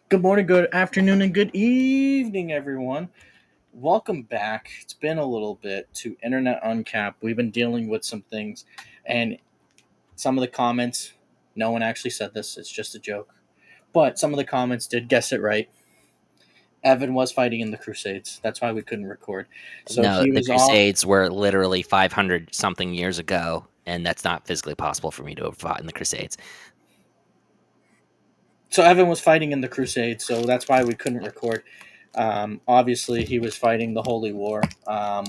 Good morning, good afternoon, and good evening, everyone. Welcome back. It's been a little bit to Internet Uncapped. We've been dealing with some things, and some of the comments, no one actually said this, it's just a joke. But some of the comments did guess it right. Evan was fighting in the Crusades. That's why we couldn't record. So No, he the was off. Crusades were literally 500 something years ago, and that's not physically possible for me to have fought in the Crusades. So Evan was fighting in the Crusades, so that's why we couldn't record. Obviously, he was fighting the Holy War. No.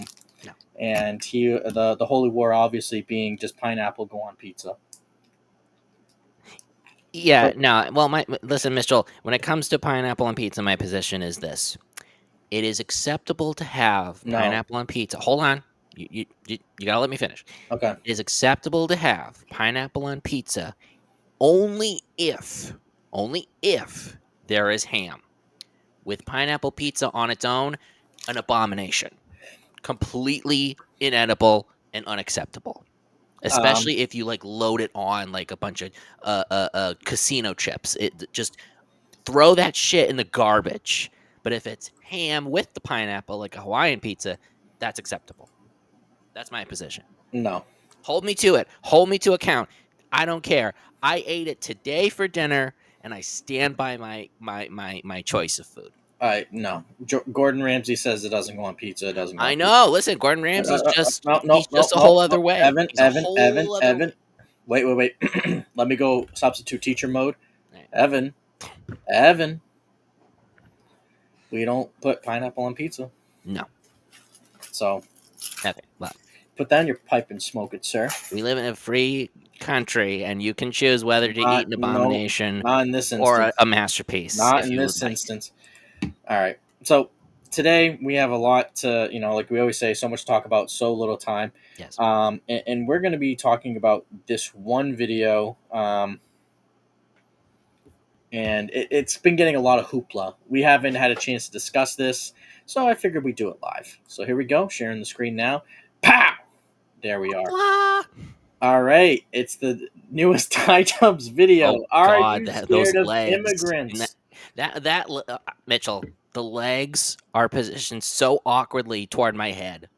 And the Holy War obviously being just pineapple go on pizza. Yeah, So no. Well, listen, Mitchell. When it comes to pineapple on pizza, my position is this: it is acceptable to have no, pineapple on pizza. Hold on, you gotta let me finish. okay. It is acceptable to have pineapple on pizza only if there is ham. With pineapple pizza on its own, an abomination. Completely inedible and unacceptable. Um, Especially if you like load it on like a bunch of casino chips. It just throw that shit in the garbage. But if it's ham with the pineapple, like a Hawaiian pizza, that's acceptable. That's my position. no. Hold me to it. Hold me to account. I don't care. I ate it today for dinner, and I stand by my choice of food. No. Gordon Ramsay says it doesn't go on pizza. It doesn't go I on pizza. know. Listen, Gordon Ramsay's just No, no, he's no, just a no, whole no. other way. Evan, He's a Evan, Evan, whole other way. Evan. Wait. Let me go substitute teacher mode. Right. Evan, Evan. We don't put pineapple on pizza. No. So Okay. Well, put that in your pipe and smoke it, sir. we live in a free country, and you can choose whether to eat Not an no, abomination not in this or a, instance. a masterpiece Not if in you would this like. instance. All right. So today we have a lot to, like we always say, so much to talk about, so little time. Yes. And we're going to be talking about this one video. And it's been getting a lot of hoopla. We haven't had a chance to discuss this, so I figured we'd do it live. So here we go, sharing the screen now. Pow! There we are. Ah! All right. It's the newest iDubbbz video. Oh Are God, you those scared of legs and immigrants? Mitchell, the legs are positioned so awkwardly toward my head.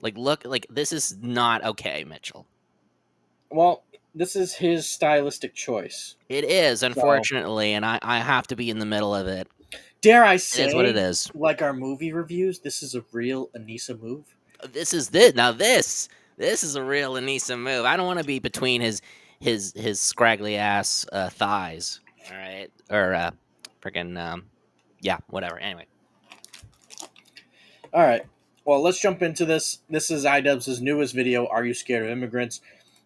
Like, look, like this is not okay, Mitchell. Well, this is his stylistic choice. It is, So unfortunately, and I have to be in the middle of it. dare I It is what it say, is. like our movie reviews, this is a real Anisa move. This is this now. This is a real Anisa move. I don't want to be between his scraggly ass thighs. All right, or freaking yeah, whatever. Anyway, All right. Well, let's jump into this. This is iDubbbz's newest video. Are you scared of immigrants?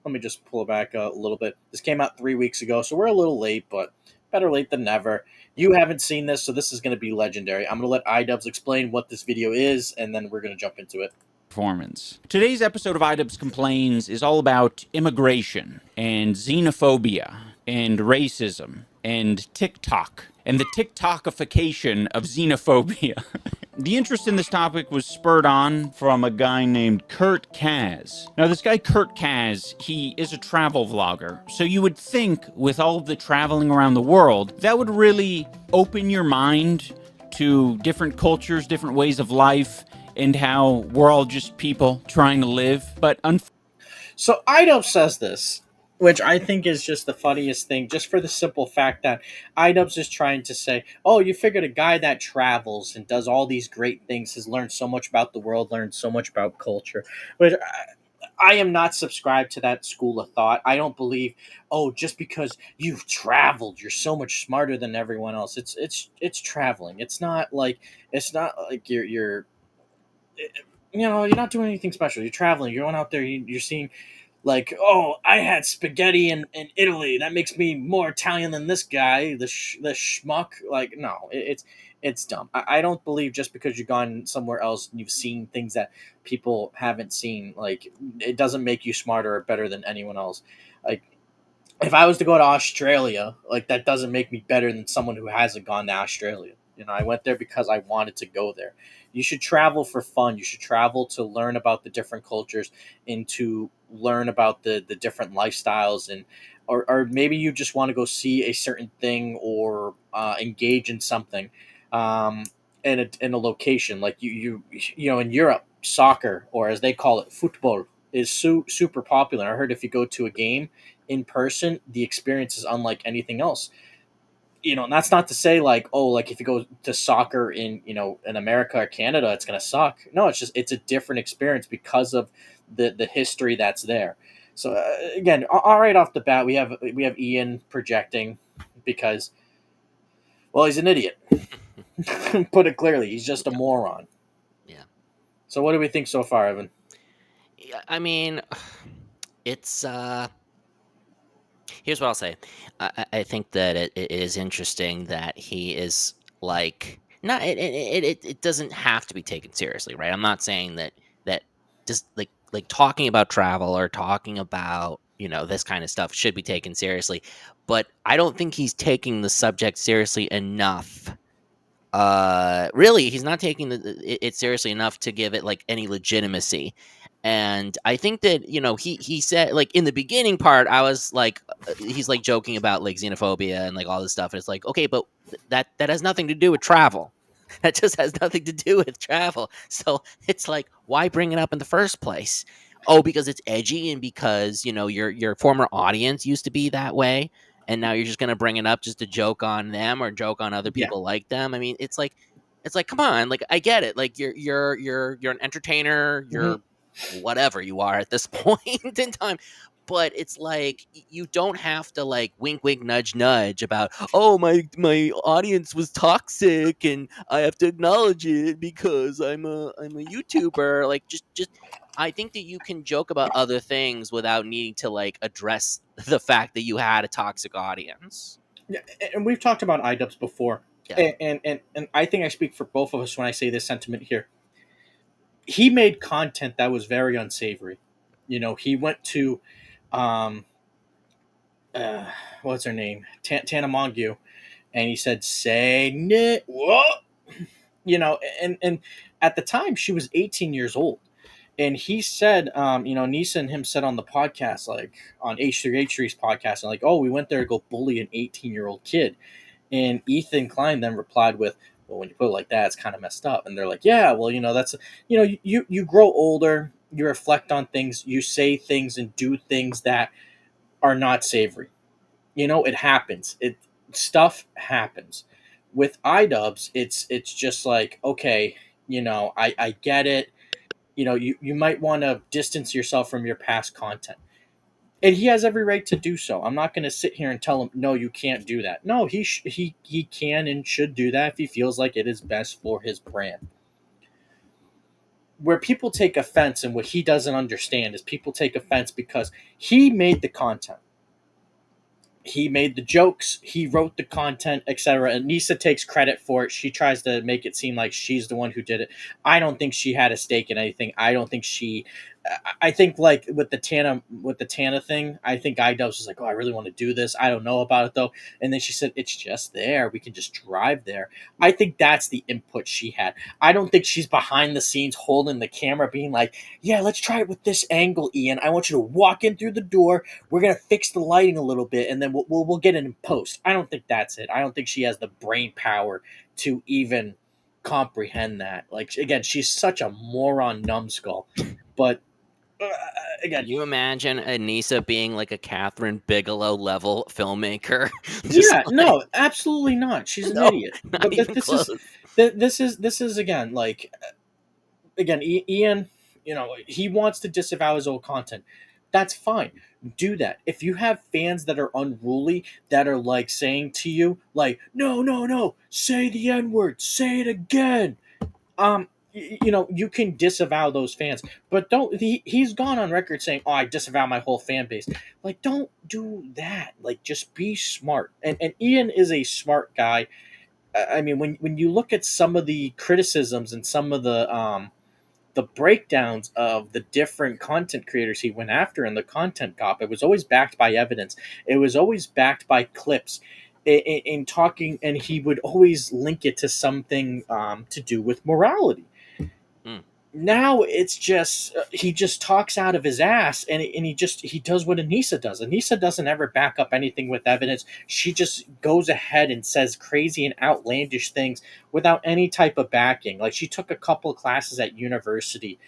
Let me just pull it back a little bit. This came out 3 weeks ago, so we're a little late, but better late than never. yeah. You haven't seen this, so this is going to be legendary. I'm going to let iDubbbz explain what this video is, and then we're going to jump into it. Performance. Today's episode of iDubbbz Complains is all about immigration and xenophobia and racism and TikTok and the TikTokification of xenophobia. The interest in this topic was spurred on from a guy named Kurt Kaz. Now, this guy, Kurt Kaz, he is a travel vlogger. So you would think with all of the traveling around the world, that would really open your mind to different cultures, different ways of life, and how we're all just people trying to live. But So iDubbbz says this, which I think is just the funniest thing, just for the simple fact that iDubbbz is trying to say, oh, you figured a guy that travels and does all these great things has learned so much about the world, learned so much about culture. But I am not subscribed to that school of thought. I don't believe, oh, just because you've traveled, you're so much smarter than everyone else. It's traveling. It's not like you're you're not doing anything special. You're traveling. You're going out there. You're seeing, like, oh, I had spaghetti in Italy. That makes me more Italian than this guy, the schmuck. Like, no, it's dumb. I don't believe just because you've gone somewhere else and you've seen things that people haven't seen, like, it doesn't make you smarter or better than anyone else. Like, if I was to go to Australia, like, that doesn't make me better than someone who hasn't gone to Australia. I went there because I wanted to go there. You should travel for fun. You should travel to learn about the different cultures and to learn about the different lifestyles, and or maybe you just want to go see a certain thing or engage in something in a location like in Europe, soccer, or as they call it, football, is super popular. I heard if you go to a game in person, the experience is unlike anything else. And that's not to say like, oh, like if you go to soccer in America or Canada, it's gonna suck. No, it's a different experience because of the history that's there. So again, all right off the bat, we have Ian projecting because, well, he's an idiot. Put it clearly, he's just a Yeah. moron. Yeah. So what do we think so far, Evan? Yeah, I mean, it's here's what I'll say. I think that it is interesting that he is like not it doesn't have to be taken seriously, right? I'm not saying that just like talking about travel or talking about this kind of stuff should be taken seriously, but I don't think he's taking the subject seriously enough. Really, he's not taking it seriously enough to give it like any legitimacy. And I think that he said, like, in the beginning part, I was like, he's like joking about like xenophobia and like all this stuff, and it's like, okay, but that has nothing to do with travel. That just has nothing to do with travel. So it's like, why bring it up in the first place? Oh, because it's edgy and because your former audience used to be that way, and now you're just gonna bring it up just to joke on them or joke on other Yeah. people like them. I mean, it's like, come on, like, I get it. Like, you're an entertainer, Hmm. you're whatever you are at this point in time. But it's like, you don't have to like wink wink nudge nudge about, oh, my audience was toxic and I have to acknowledge it because I'm a YouTuber. Like, just I think that you can joke about other things without needing to like address the fact that you had a toxic audience. Yeah, and we've talked about iDubbbz before, Yeah. and I think I speak for both of us when I say this sentiment here. He made content that was very unsavory. He went to, um, uh, what's her name, Tana Mongeau, and he said, "Say nit what?" And at the time she was 18 years old, and he said, Nisa and him said on the podcast, like on H3H3's podcast, and like, oh, we went there to go bully an 18-year-old kid. And Ethan Klein then replied with, "Well, when you put it like that, it's kind of messed up." And they're like, "Yeah, well, that's you grow older, you reflect on things, you say things and do things that are not savory. It happens. Stuff happens. With iDubbbz, it's just like, okay, I get it. You might want to distance yourself from your past content." And he has every right to do so. I'm not going to sit here and tell him, no, you can't do that. No, he can and should do that if he feels like it is best for his brand. Where people take offense and what he doesn't understand is people take offense because he made the content. He made the jokes, he wrote the content, etc. And Nisa takes credit for it. She tries to make it seem like she's the one who did it. I don't think she had a stake in anything. I don't think she. I think like with the Tana thing, I think iDubbbz was like, "Oh, I really want to do this. I don't know about it though." And then she said, "It's just there. We can just drive there." I think that's the input she had. I don't think she's behind the scenes holding the camera, being like, "Yeah, let's try it with this angle, Ian. I want you to walk in through the door. We're gonna fix the lighting a little bit, and then we'll get it in post." I don't think that's it. I don't think she has the brain power to even comprehend that. Like, again, she's such a moron, numbskull. But uh, Can again, you imagine Anisa being like a Catherine Bigelow level filmmaker? Just yeah, like, no, absolutely not. She's an no, idiot. not But even close. this is again, like, again, Ian. He wants to disavow his old content. That's fine. Do that. If you have fans that are unruly, that are like saying to you, like, no, no, no, say the N word, say it again. You can disavow those fans, but don't. He's gone on record saying, "Oh, I disavow my whole fan base." Like, don't do that. Like, just be smart. And Ian is a smart guy. I mean, when you look at some of the criticisms and some of the breakdowns of the different content creators he went after in the content cop, it was always backed by evidence. It was always backed by clips. in talking, and he would always link it to something to do with morality. Mm. Now it's just he just talks out of his ass, and he does what Anisa does. Anisa doesn't ever back up anything with evidence. She just goes ahead and says crazy and outlandish things without any type of backing. Like, she took a couple of classes at university.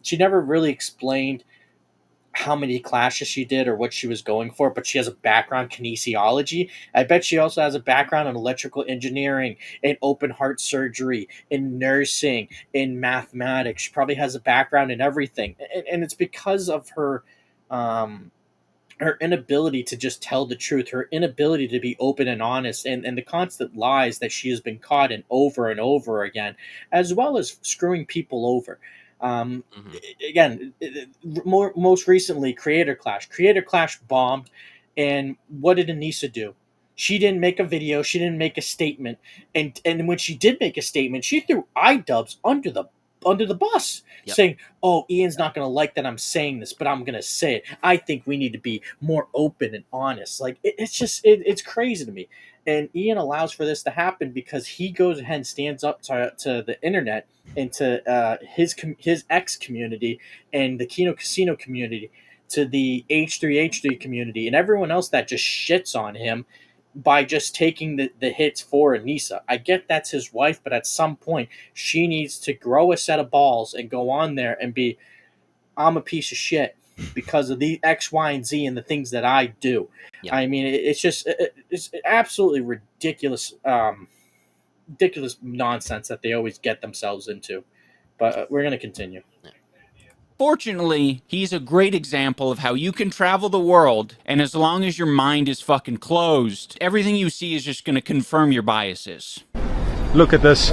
She never really explained how many classes she did or what she was going for, but she has a background kinesiology. I bet she also has a background in electrical engineering, in open heart surgery, in nursing, in mathematics. She probably has a background in everything, and it's because of um, her inability to just tell the truth, her inability to be open and honest, and the constant lies that she has been caught in over and over again, as well as screwing people over. Um, Hmm. Again, most recently, Creator Clash bombed, and what did Anissa do? She didn't make a video. She didn't make a statement, and when she did make a statement, she threw iDubbbz under the bus, Yep. saying, "Oh, Ian's not going to like that I'm saying this, but I'm going to say it. I think we need to be more open and honest." Like, it's crazy to me. And Ian allows for this to happen because he goes ahead and stands up to the internet and to his ex community and the Kino Casino community, to the H3H3 community, and everyone else that just shits on him by just taking the hits for Anisa. I get that's his wife, but at some point she needs to grow a set of balls and go on there and be, I'm a piece of shit because of the X, Y, and Z and the things that I do. Yep. I mean, it's absolutely ridiculous, ridiculous nonsense that they always get themselves into. But we're gonna continue. Fortunately, he's a great example of how you can travel the world, and as long as your mind is fucking closed, everything you see is just going to confirm your biases. Look at this.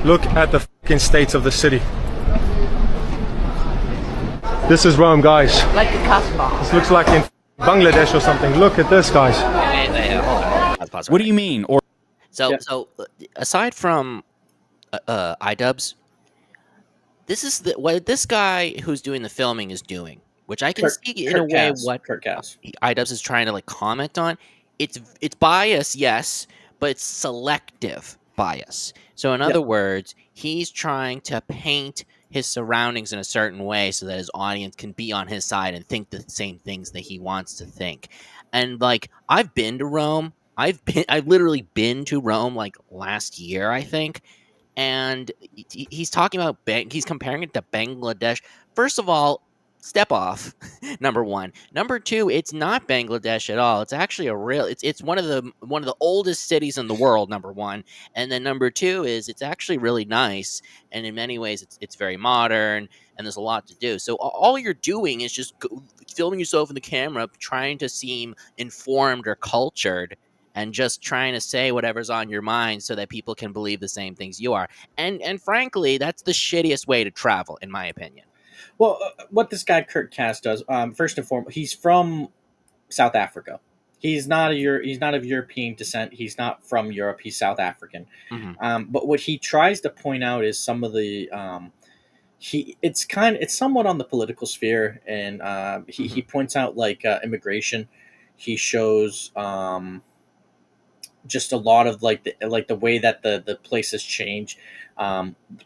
Look at the fucking state of the city. This is Rome, guys. Like the Casbah. This looks like in Bangladesh or something. Look at this, guys. Hold on. Let's pause What do you mean? Or So, Yeah. so aside from iDubbbz, this is what this guy who's doing the filming is doing, which I can see in a way what Kurt Cass. iDubbbz is trying to like comment on. It's bias, yes, but it's selective bias. So in other words, he's trying to paint his surroundings in a certain way so that his audience can be on his side and think the same things that he wants to think. And like, I've been to Rome. I've literally been to Rome like last year, I think. And he's talking about he's comparing it to Bangladesh. First of all, step off. Number one. Number two, it's not Bangladesh at all. It's actually it's one of the oldest cities in the world. Number one, and then number two is it's actually really nice, and in many ways it's very modern, and there's a lot to do. So all you're doing is just filming yourself in the camera, trying to seem informed or cultured, and just trying to say whatever's on your mind so that people can believe the same things you are. And frankly, that's the shittiest way to travel, in my opinion. Well, what this guy Kurt Cass does, first and foremost, he's from South Africa. He's not he's not of European descent. He's not from Europe. He's South African. Mm-hmm. But what he tries to point out is some of the it's somewhat on the political sphere, and he points out like immigration. He shows just a lot of like the way that the places change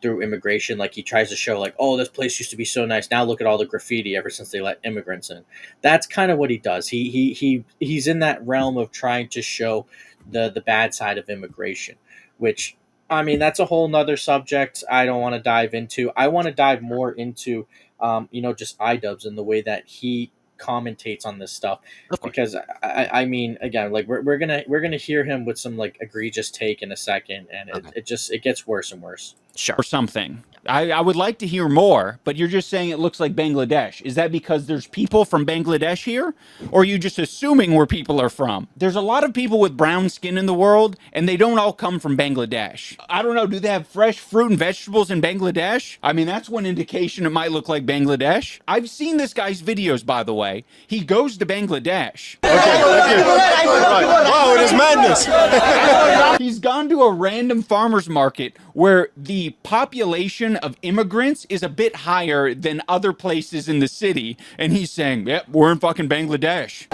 through immigration. Like, he tries to show like, oh, this place used to be so nice, now look at all the graffiti ever since they let immigrants in. That's kind of what he does. He's in that realm of trying to show the bad side of immigration, which, I mean, that's a whole nother subject I don't want to dive into. I want to dive more into just iDubbbz and the way that he commentates on this stuff, Of course. because I mean, again, like we're gonna hear him with some like egregious take in a second, and it gets worse and worse. Sure. or something. I would like to hear more, but you're just saying it looks like Bangladesh. Is that because there's people from Bangladesh here? Or are you just assuming where people are from? There's a lot of people with brown skin in the world, and they don't all come from Bangladesh. I don't know, do they have fresh fruit and vegetables in Bangladesh? I mean, that's one indication it might look like Bangladesh. I've seen this guy's videos, by the way. He goes to Bangladesh. Wow, it is madness. He's gone to a random farmer's market where the population of immigrants is a bit higher than other places in the city, and he's saying, yep, we're in fucking Bangladesh.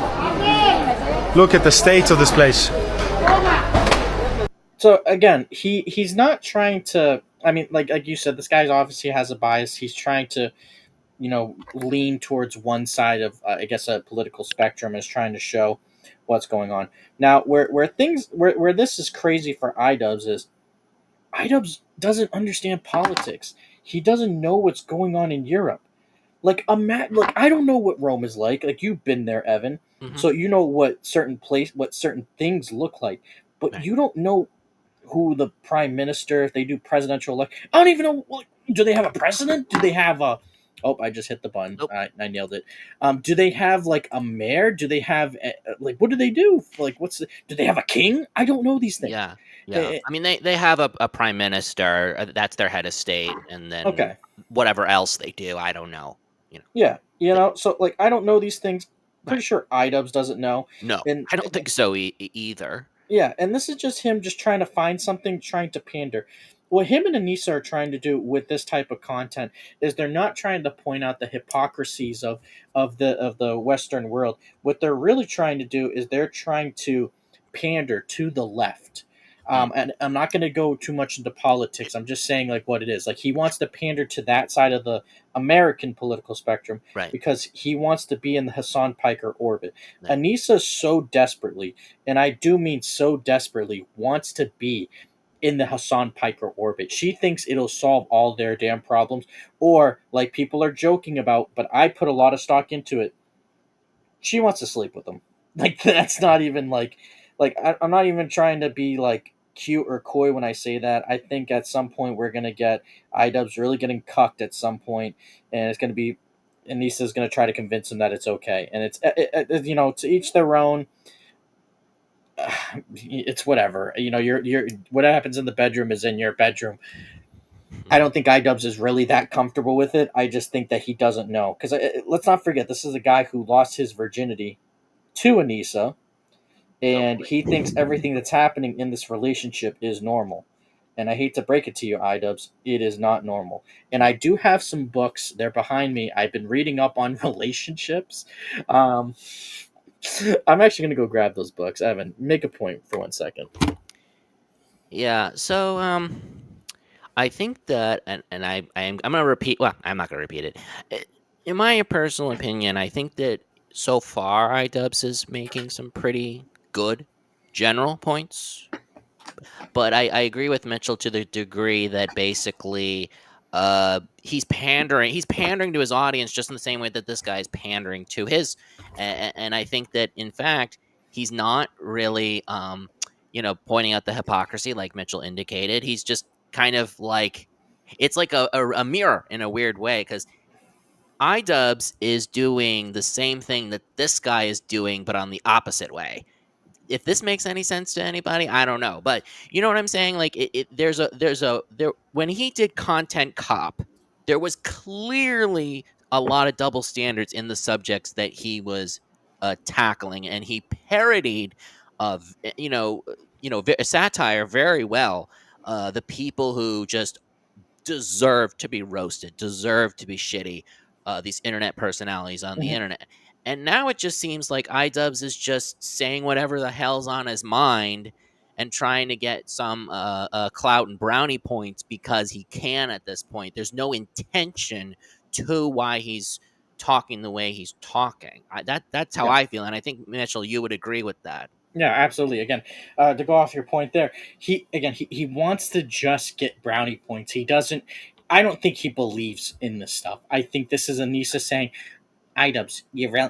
Look at the state of this place. So again, he's not trying to. I mean, like you said, this guy obviously has a bias. He's trying to, lean towards one side of, I guess, a political spectrum, is trying to show what's going on. Now, where this is crazy for iDubbbz is iDubbbz doesn't understand politics. He doesn't know what's going on in Europe. Like I don't know what Rome is like. Like, you've been there, Evan, Hmm. so you know what certain things look like, but Right. you don't know who the prime minister, if they do presidential elect. I don't even know. Do they have a president? Do they have a? Oh, I just hit the button. Nope. I nailed it. Do they have like a mayor? Do they have like, what do they do? Like, do they have a king? I don't know these things. Yeah. Yeah. Eh, I mean, they have a prime minister. That's their head of state, and then okay, whatever else they do, I don't know. You know. yeah, They, so like I don't know these things. Pretty right. sure iDubbbz doesn't know, No, and I don't think so either. yeah, and this is just him just trying to find something, trying to pander. What him and Anisa are trying to do with this type of content is they're not trying to point out the hypocrisies of the Western world. What they're really trying to do is they're trying to pander to the left. Mm, And I'm not going to go too much into politics. I'm just saying like what it is. Like, he wants to pander to that side of the American political spectrum right. because he wants to be in the Hassan Piker orbit. Right. Anisa so desperately, and I do mean so desperately, wants to be in the Hassan Piker orbit. She thinks it'll solve all their damn problems, or like people are joking about, but I put a lot of stock into it. She wants to sleep with him. Like, that's not even I'm not even trying to be like cute or coy when I say that. I think at some point we're gonna get iDubbbz really getting cucked at some point, and it's gonna be. Anissa's gonna try to convince him that it's okay, and to each their own. It's whatever. You're what happens in the bedroom is in your bedroom. I don't think iDubbbz is really that comfortable with it. I just think that he doesn't know, because let's not forget, this is a guy who lost his virginity to Anisa, and Totally. he thinks everything that's happening in this relationship is normal. And I hate to break it to you, iDubbbz, it is not normal. And I do have some books. They're behind me. I've been reading up on relationships. Um, I'm actually going to go grab those books. Evan, make a point for 1 second. Yeah. So I think that, and I'm gonna repeat. Well, I'm not gonna repeat it. In my personal opinion, I think that so far iDubbbz is making some pretty good general points, but I agree with Mitchell to the degree that basically he's pandering to his audience just in the same way that this guy is pandering to his, and I think that in fact he's not really pointing out the hypocrisy like Mitchell indicated. He's just kind of like, it's like a mirror in a weird way, because iDubbbz is doing the same thing that this guy is doing, but on the opposite way. If this makes any sense to anybody, I don't know, but you know what I'm saying. Like, there when he did Content Cop, there was clearly a lot of double standards in the subjects that he was tackling, and he parodied of satire very well. The people who just deserve to be roasted, deserve to be shitty. These internet personalities on the Mhm. internet. And now it just seems like iDubbbz is just saying whatever the hell's on his mind and trying to get some clout and brownie points because he can at this point. There's no intention to why he's talking the way he's talking. That's how Yeah. I feel, and I think Mitchell, you would agree with that. Yeah, absolutely. Again, to go off your point there, he wants to just get brownie points. He doesn't. I don't think he believes in this stuff. I think this is Anisa saying, iDubbbz,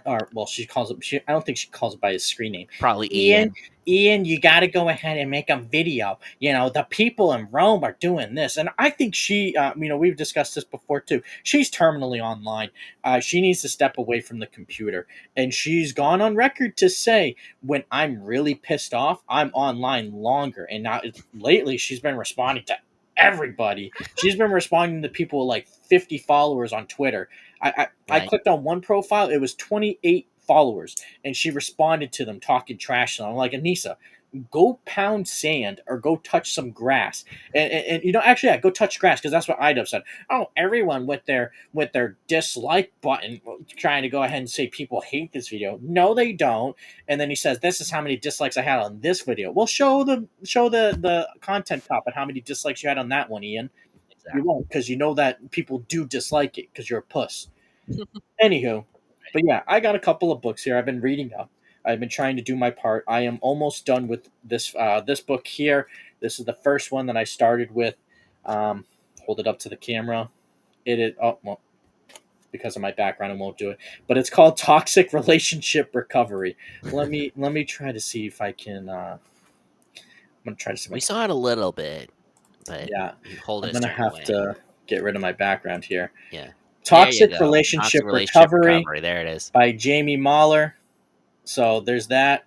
or well, she calls it. I don't think she calls it by his screen name. Probably Ian, Ian. Ian, you got to go ahead and make a video. The people in Rome are doing this, and I think she. We've discussed this before too. She's terminally online. She needs to step away from the computer, and she's gone on record to say, when I'm really pissed off, I'm online longer. And now, lately, she's been responding to everybody. She's been responding to people with like 50 followers on Twitter. I Right. clicked on one profile, it was 28 followers, and she responded to them talking trash. And I'm like, Anisa, go pound sand or go touch some grass. And you know, actually, yeah, go touch grass, because that's what iDubbbz said. Oh, everyone with their dislike button trying to go ahead and say people hate this video. No, they don't. And then he says, "This is how many dislikes I had on this video." Well, show the content top and how many dislikes you had on that one, Ian. You Exactly. won't, because you know that people do dislike it because you're a puss. Anywho, but yeah, I got a couple of books here. I've been reading up. I've been trying to do my part. I am almost done with this book here. This is the first one that I started with. Um, Hold it up to the camera. It is well, because of my background, I won't do it. But it's called Toxic Relationship Recovery. Let me try to see if I can. I'm gonna try to see if I We can. saw it a little bit, but Yeah, you hold I'm it a gonna certain have way. to get rid of my background here. Yeah. There you Toxic go. Toxic Relationship relationship Recovery recovery. There it is. by Jamie Mahler. So there's that.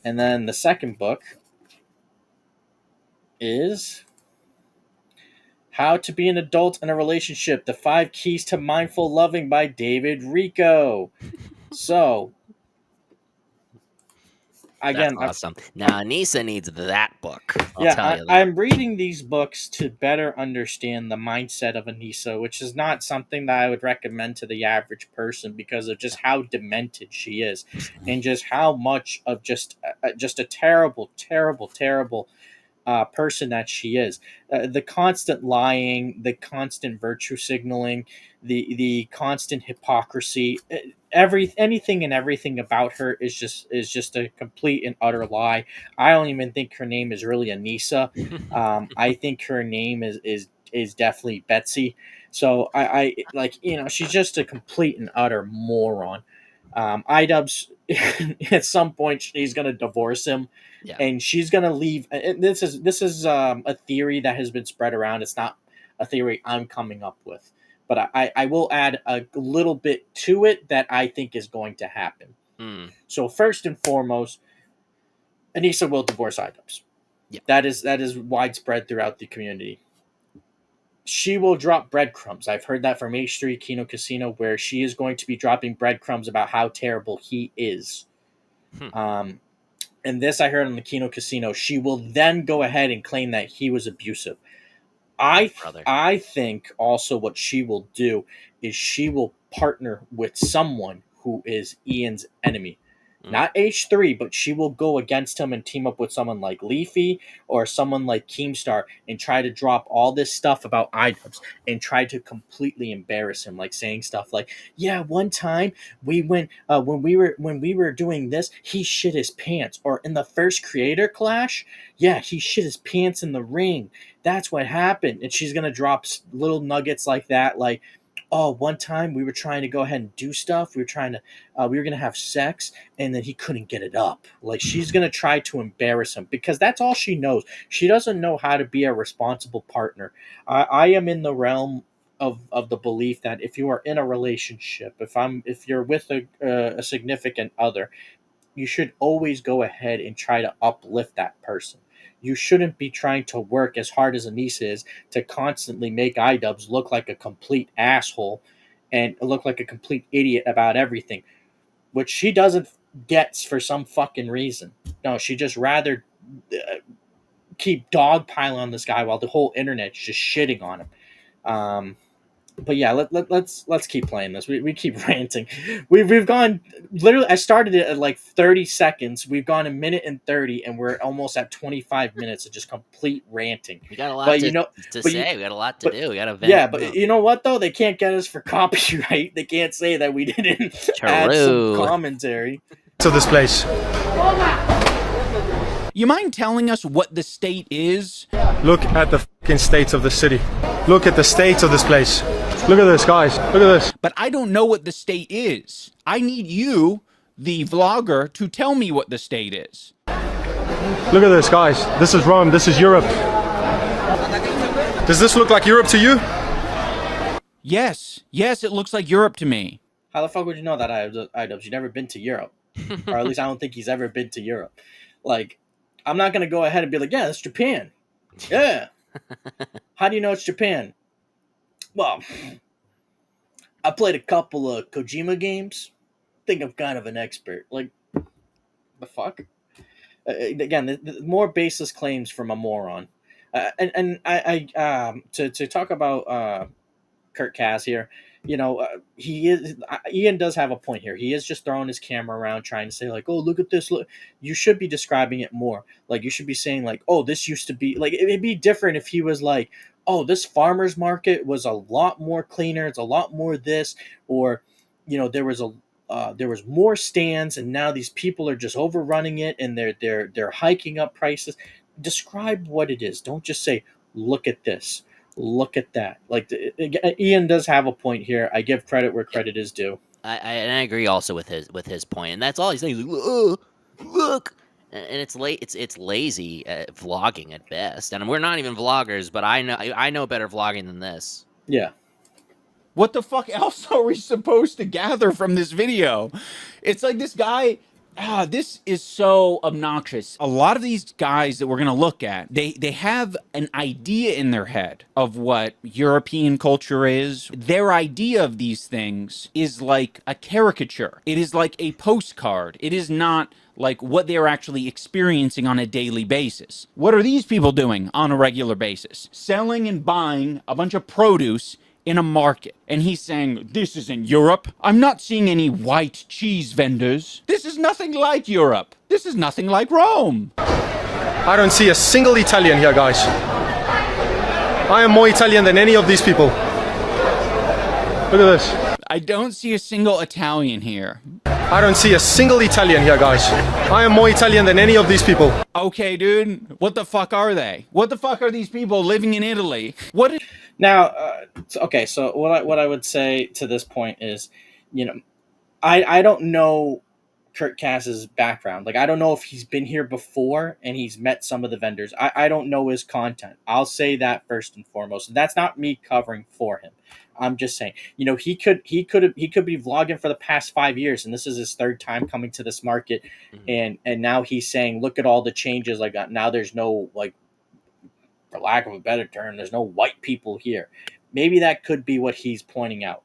And then the second book is How to Be an Adult in a Relationship: The 5 Keys to Mindful Loving by David Rico. So, That's again, awesome. Now Anisa needs that book. I'll yeah, tell you that. I'm reading these books to better understand the mindset of Anisa, which is not something that I would recommend to the average person because of just how demented she is, and just how much of just a terrible, terrible, terrible person that she is. The constant lying, the constant virtue signaling, the constant hypocrisy, anything and everything about her is just a complete and utter lie. I don't even think her name is really Anisa. I think her name is definitely Betsy. So I like, she's just a complete and utter moron. iDubbbz at some point she's gonna divorce him, Yeah. and she's gonna leave. And this is a theory that has been spread around. It's not a theory I'm coming up with, but I will add a little bit to it that I think is going to happen. Mm. So first and foremost, Anissa will divorce iDubbbz. Yeah. That is widespread throughout the community. She will drop breadcrumbs. I've heard that from H3 Kino Casino, where she is going to be dropping breadcrumbs about how terrible he is. Hmm. And this I heard on the Kino Casino. She will then go ahead and claim that he was abusive. Brother. I think also what she will do is she will partner with someone who is Ian's enemy. Mm. Not H3, but she will go against him and team up with someone like Leafy or someone like Keemstar and try to drop all this stuff about iDubbbz and try to completely embarrass him, like saying stuff like, "Yeah, one time we went when we were doing this, he shit his pants." Or in the first creator clash, "Yeah, he shit his pants in the ring. That's what happened." And she's gonna drop little nuggets like that, like, "Oh, one time we were trying to go ahead and do stuff. We were gonna have sex, and then he couldn't get it up." Like, she's gonna try to embarrass him because that's all she knows. She doesn't know how to be a responsible partner. I am in the realm of the belief that if you are in a relationship, if you're with a significant other, you should always go ahead and try to uplift that person. You shouldn't be trying to work as hard as Anisa is to constantly make iDubbbz look like a complete asshole and look like a complete idiot about everything, which she doesn't gets for some fucking reason. No, she just rather keep dogpiling on this guy while the whole internet's just shitting on him. But yeah, let's keep playing this. We keep ranting. We've gone literally. I started it at like 30 seconds. We've gone a minute and 30, and we're almost at 25 minutes of just complete ranting. We got a lot But to but you, say. We got a lot to but do. We got to vent. yeah, but you know what though? They can't get us for copyright. They can't say that we didn't add some True. commentary. To this place. You mind telling us what the state is? Look at the fucking state of the city. Look at the state of this place. Look at this, guys. Look at this. But I don't know what the state is. I need you, the vlogger, to tell me what the state is. Look at this, guys. This is Rome. This is Europe. Does this look like Europe to you? Yes, it looks like Europe to me. How the fuck would you know that, iDubbbz? You've never been to Europe, or at least I don't think he's ever been to Europe. Like, I'm not gonna go ahead and be like, "Yeah, it's Japan." Yeah. How do you know it's Japan? Well, I played a couple of Kojima games. Think I'm kind of an expert. Like, the fuck? Again, the more baseless claims from a moron. And to talk about Kurt Cass here, he is Ian does have a point here. He is just throwing his camera around trying to say like, "Oh, look at this! Look." You should be describing it more. Like you should be saying like, "Oh, this used to be like." It'd be different if he was like, "Oh, this farmers market was a lot more cleaner. It's a lot more this," or there was more stands, and now these people are just overrunning it, and they're hiking up prices. Describe what it is. Don't just say, "Look at this." Look at that. Like Ian does have a point here. I give credit where Yeah. credit is due. And I agree also with his point, and that's all he's saying. He's like, "Oh, look," and it's late. It's lazy vlogging at best, and we're not even vloggers. But I know better vlogging than this. Yeah. What the fuck else are we supposed to gather from this video? It's like this guy. This is so obnoxious. A lot of these guys that we're gonna look at, they have an idea in their head of what European culture is. Their idea of these things is like a caricature. It is like a postcard. It is not like what they're actually experiencing on a daily basis. What are these people doing on a regular basis? Selling and buying a bunch of produce in a market. And he's saying, this isn't Europe. I'm not seeing any white cheese vendors. This is nothing like Europe. This is nothing like Rome. I don't see a single Italian here, guys. I am more Italian than any of these people. Look at this. I don't see a single Italian here. I don't see a single Italian here, guys. I am more Italian than any of these people. Okay, dude. What the fuck are they? What the fuck are these people living in Italy? What is... Now, okay. So what I would say to this point is, I don't know Kurt Cass's background. Like I don't know if he's been here before and he's met some of the vendors. I don't know his content. I'll say that first and foremost. And that's not me covering for him. I'm just saying, he could be vlogging for the past 5 years, and this is his third time coming to this market, and now he's saying, look at all the changes I got. Now there's no, like, for lack of a better term, there's no white people here. Maybe that could be what he's pointing out.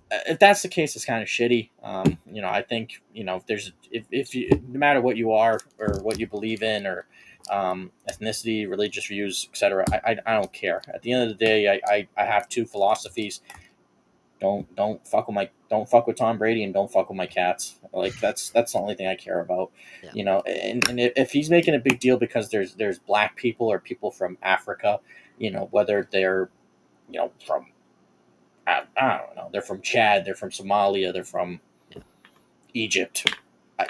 If that's the case, it's kind of shitty. I think if you, no matter what you are or what you believe in or ethnicity, religious views, etc. I don't care. At the end of the day, I have two philosophies. Don't fuck with Tom Brady, and don't fuck with my cats. Like that's the only thing I care about. Yeah. And if he's making a big deal because there's black people or people from Africa, whether they're from I don't know, they're from Chad, they're from Somalia, they're from Egypt.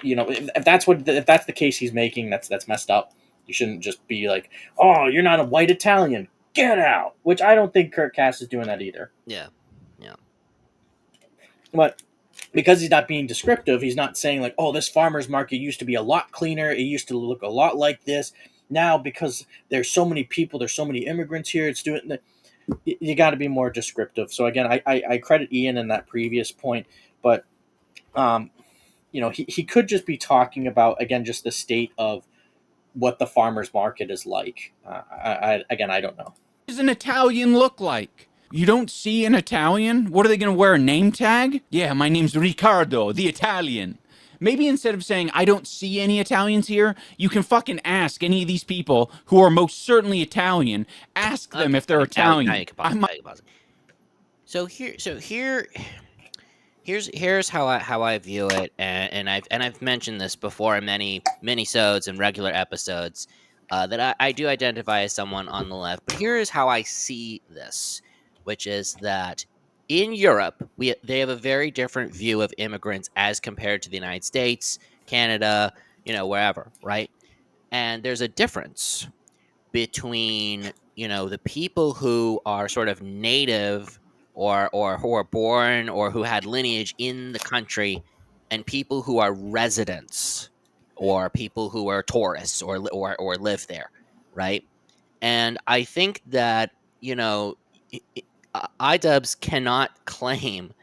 If that's the case he's making, that's messed up. You shouldn't just be like, oh, you're not a white Italian, get out. Which I don't think Kurt Cass is doing that either. Yeah. But because he's not being descriptive, he's not saying like, oh, this farmer's market used to be a lot cleaner. It used to look a lot like this. Now, because there's so many people, there's so many immigrants here, it's doing. You got to be more descriptive. So again, I credit Ian in that previous point, but he could just be talking about, again, just the state of what the farmer's market is like. I don't know. What does an Italian look like? You don't see an Italian? What are they going to wear, a name tag? Yeah, my name's Riccardo, the Italian. Maybe instead of saying, I don't see any Italians here, you can fucking ask any of these people who are most certainly Italian. Ask them if they're Italian. So here's how I view it, and I've mentioned this before in many mini-sodes and regular episodes, that I do identify as someone on the left. But here is how I see this, which is that in Europe, they have a very different view of immigrants as compared to the United States, Canada, wherever, right? And there's a difference between, the people who are sort of native or who are born or who had lineage in the country, and people who are residents or people who are tourists or live there, right? And I think that, iDubbbz cannot claim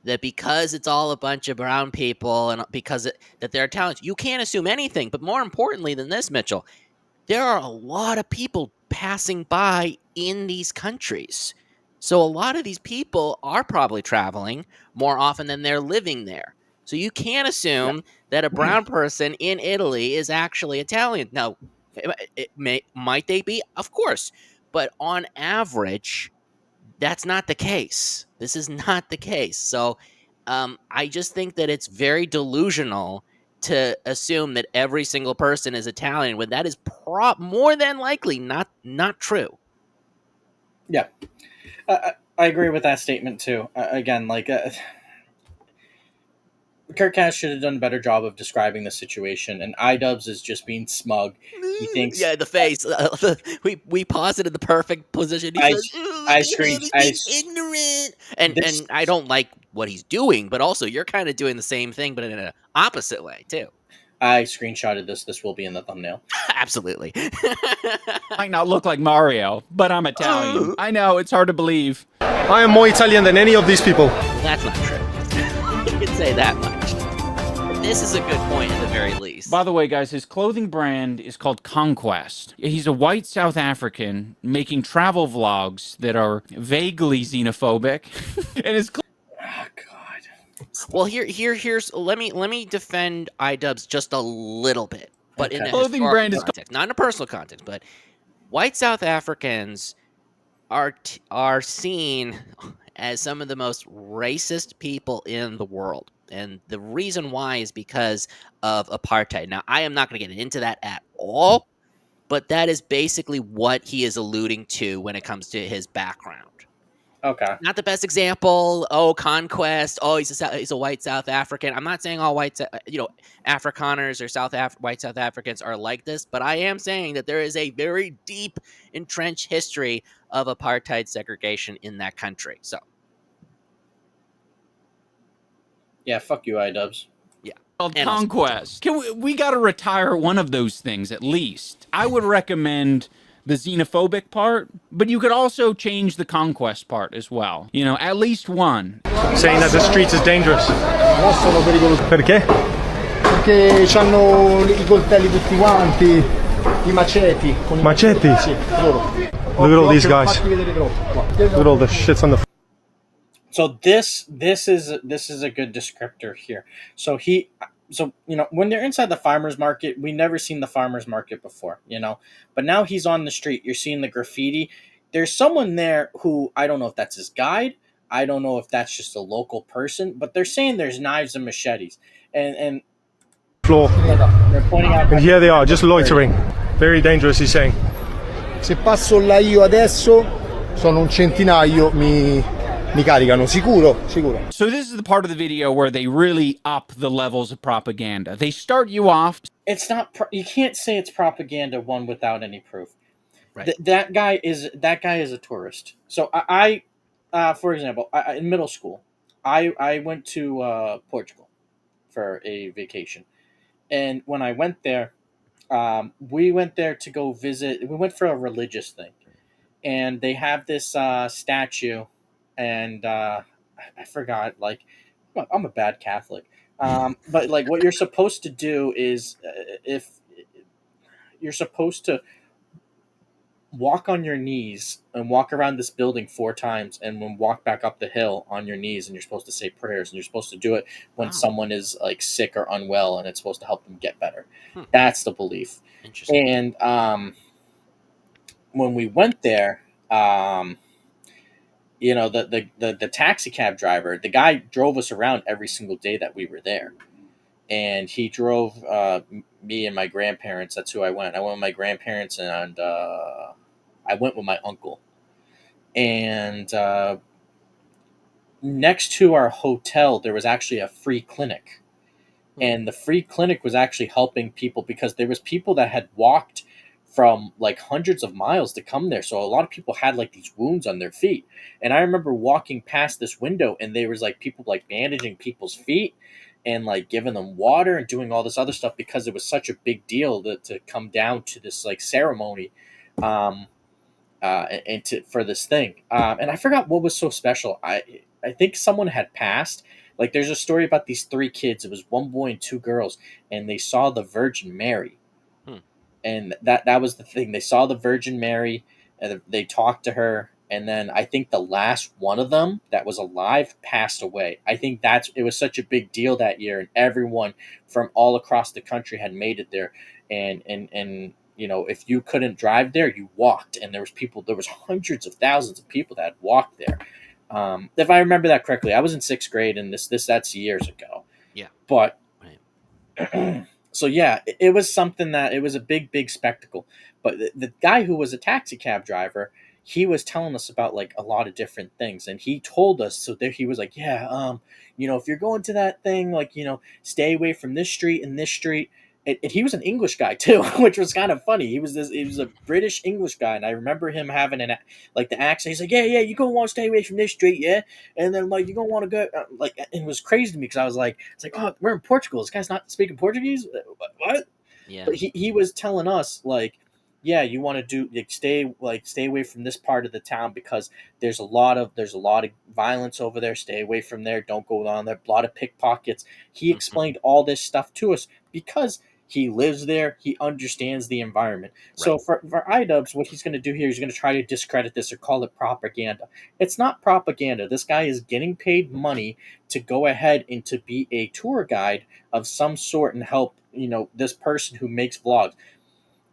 that because it's all a bunch of brown people and that they're Italians, you can't assume anything. But more importantly than this, Mitchell, there are a lot of people passing by in these countries. So a lot of these people are probably traveling more often than they're living there. So you can't assume that a brown person in Italy is actually Italian. Now, might they be? Of course. But on average, that's not the case. This is not the case. So I just think that it's very delusional to assume that every single person is Italian when that is more than likely not true. Yeah, I agree with that statement too. Again, like Kirk Cass should have done a better job of describing the situation, and iDubbbz is just being smug. He thinks Yeah, the face. We posited the perfect position. He I says, "Ooh, look I at him, screen he's I being s- ignorant," this and I don't like what he's doing. But also, you're kind of doing the same thing, but in an opposite way too. I screenshotted this. This will be in the thumbnail. Absolutely. Might not look like Mario, but I'm Italian. I know, it's hard to believe. I am more Italian than any of these people. That's not true. You can say that much. This is a good point at the very least. By the way, guys, his clothing brand is called Conquest. He's a white South African making travel vlogs that are vaguely xenophobic. And his Oh God. Well, here's let me defend iDubbbz just a little bit, but in Okay. a clothing historical brand is context, not in a personal context. But white South Africans are seen as some of the most racist people in the world, and the reason why is because of apartheid. Now, I am not going to get into that at all, but that is basically what he is alluding to when it comes to his background. Okay. Not the best example. Oh, conquest. Oh, he's a white South African. I'm not saying all Afrikaners or white South Africans are like this, but I am saying that there is a very deep, entrenched history of apartheid segregation in that country. So, Yeah. Fuck you, iDubbbz. yeah. called And also- Conquest. We got to retire one of those things at least. I would recommend the xenophobic part, but you could also change the conquest part as well. You know, at least one. Saying that the streets is dangerous. No, sono pericolosi Perché? perché hanno i coltelli tutti quanti, i maceti. Con i Maceti? Sì, loro. Look at all these non guys. farti vedere troppo, qua. Look at all the shits on the. So this is a good descriptor here. So when they're inside the farmers market, we never seen the farmers market before, but now he's on the street. You're seeing the graffiti. There's someone there who I don't know if that's his guide. I don't know if that's just a local person, but they're saying there's knives and machetes, and Floor. they're pointing out. And here they are, just loitering. Very dangerous, he's saying. Se passo là io adesso, sono un centinaio, mi caricano, sicuro. So this is the part of the video where they really up the levels of propaganda. They start you off. It's not. You can't say it's propaganda one without any proof. Right. That guy is a tourist. So for example, in middle school, I went to Portugal for a vacation, and when I went there, we went there to go visit. We went for a religious thing, and they have this statue, and I forgot. Like, I'm a bad Catholic, but like what you're supposed to do is if you're supposed to walk on your knees and walk around this building 4 times and then walk back up the hill on your knees, and you're supposed to say prayers, and you're supposed to do it when Wow. someone is like sick or unwell, and it's supposed to help them get better. Hmm. That's the belief. Interesting. And when we went there, the taxi cab driver, the guy drove us around every single day that we were there, and he drove me and my grandparents. That's who I went. I went with my grandparents, and I went with my uncle. And next to our hotel, there was actually a free clinic. And the free clinic was actually helping people because there was people that had walked from like hundreds of miles to come there. So a lot of people had like these wounds on their feet. And I remember walking past this window, and there was like people like bandaging people's feet and like giving them water and doing all this other stuff because it was such a big deal to come down to this like ceremony for this thing. And I forgot what was so special. I think someone had passed. Like, there's a story about these 3 kids. It was 1 boy and 2 girls, and they saw the Virgin Mary. And that was the thing. They saw the Virgin Mary, and they talked to her, and then I think the last one of them that was alive passed away. I think it was such a big deal that year, and everyone from all across the country had made it there, and if you couldn't drive there, you walked, and there was hundreds of thousands of people that had walked there. If I remember that correctly, I was in sixth grade, and that's years ago. Yeah. But Right. so yeah, it was something that it was a big spectacle. But the guy who was a taxi cab driver, he was telling us about like a lot of different things, and he told us so there he was like, yeah, if you're going to that thing, like stay away from this street and this street. And he was an English guy too, which was kind of funny. He was a British English guy, and I remember him having like the accent. He's like, yeah, you gonna want to stay away from this street, yeah, and then like you're gonna want to go like. And it was crazy to me because I was like, it's like, oh, we're in Portugal. This guy's not speaking Portuguese. What? Yeah. But he was telling us like, yeah, you want to do like stay away from this part of the town because there's a lot of violence over there. Stay away from there. Don't go down there. A lot of pickpockets. He explained all this stuff to us because he lives there. He understands the environment. So Right. for iDubbbz, what he's going to do here, he's going to try to discredit this or call it propaganda. It's not propaganda. This guy is getting paid money to go ahead and to be a tour guide of some sort and help this person who makes vlogs.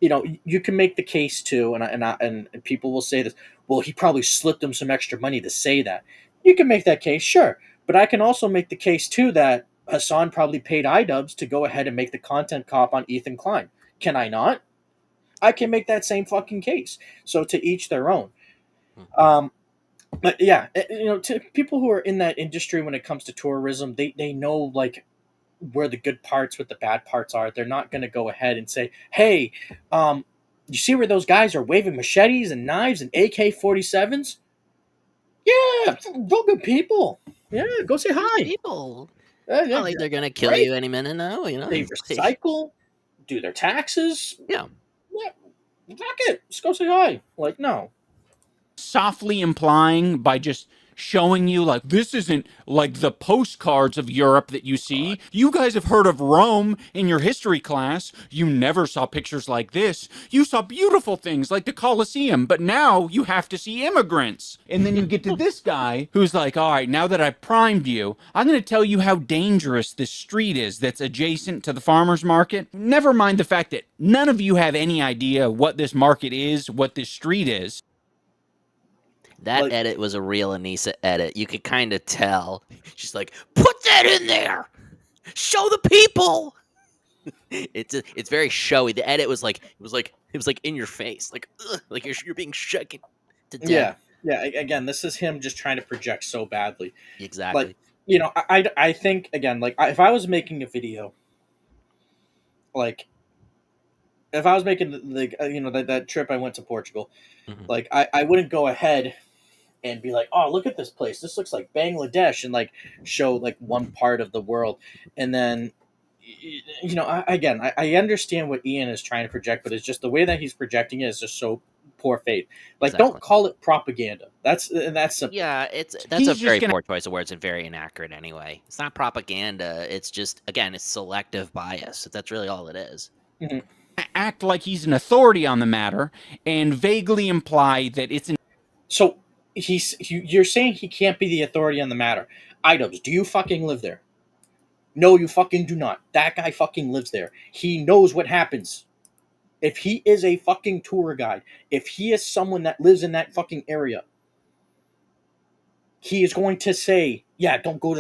You can make the case too, and people will say this. Well, he probably slipped him some extra money to say that. You can make that case, sure, but I can also make the case too that Hassan probably paid iDubbbz to go ahead and make the content cop on Ethan Klein. Can I not? I can make that same fucking case. So to each their own. But yeah, to people who are in that industry when it comes to tourism, they know like where the good parts with the bad parts are. They're not going to go ahead and say, hey, you see where those guys are waving machetes and knives and AK-47s? Yeah, go good people. Yeah, go say hi. People. Yeah, Like they're gonna kill right? you any minute now. They recycle, do their taxes. Yeah. Fuck it. Just go say hi. Like, no. Softly implying by just showing you like this isn't like the postcards of Europe that you see. You guys have heard of Rome in your history class. You never saw pictures like this. You saw beautiful things like the Colosseum, but now you have to see immigrants. And then you get to this guy who's like, all right, now that I've primed you, I'm going to tell you how dangerous this street is that's adjacent to the farmer's market. Never mind the fact that none of you have any idea what this market is, what this street is. That edit was a real Anisa edit. You could kind of tell. She's like, put that in there. Show the people. It's very showy. The edit was like it was like in your face, like you're being shaken to death. Yeah. Again, this is him just trying to project so badly. Exactly. Like, I think again, like if I was making a video, like if I was making that trip I went to Portugal, like I wouldn't go ahead and be like, oh, look at this place. This looks like Bangladesh, and like show like one part of the world, and then I understand what Ian is trying to project, but it's just the way that he's projecting it is just so poor faith. Like, don't call it propaganda. That's a very poor choice of words and very inaccurate anyway. It's not propaganda. It's just, again, it's selective bias. That's really all it is. Mm-hmm. Act like he's an authority on the matter and vaguely imply that it's so you're saying he can't be the authority on the matter. iDubbbz, do you fucking live there? No, you fucking do not. That guy fucking lives there. He knows what happens. If he is a fucking tour guide, if he is someone that lives in that fucking area, he is going to say, yeah, don't go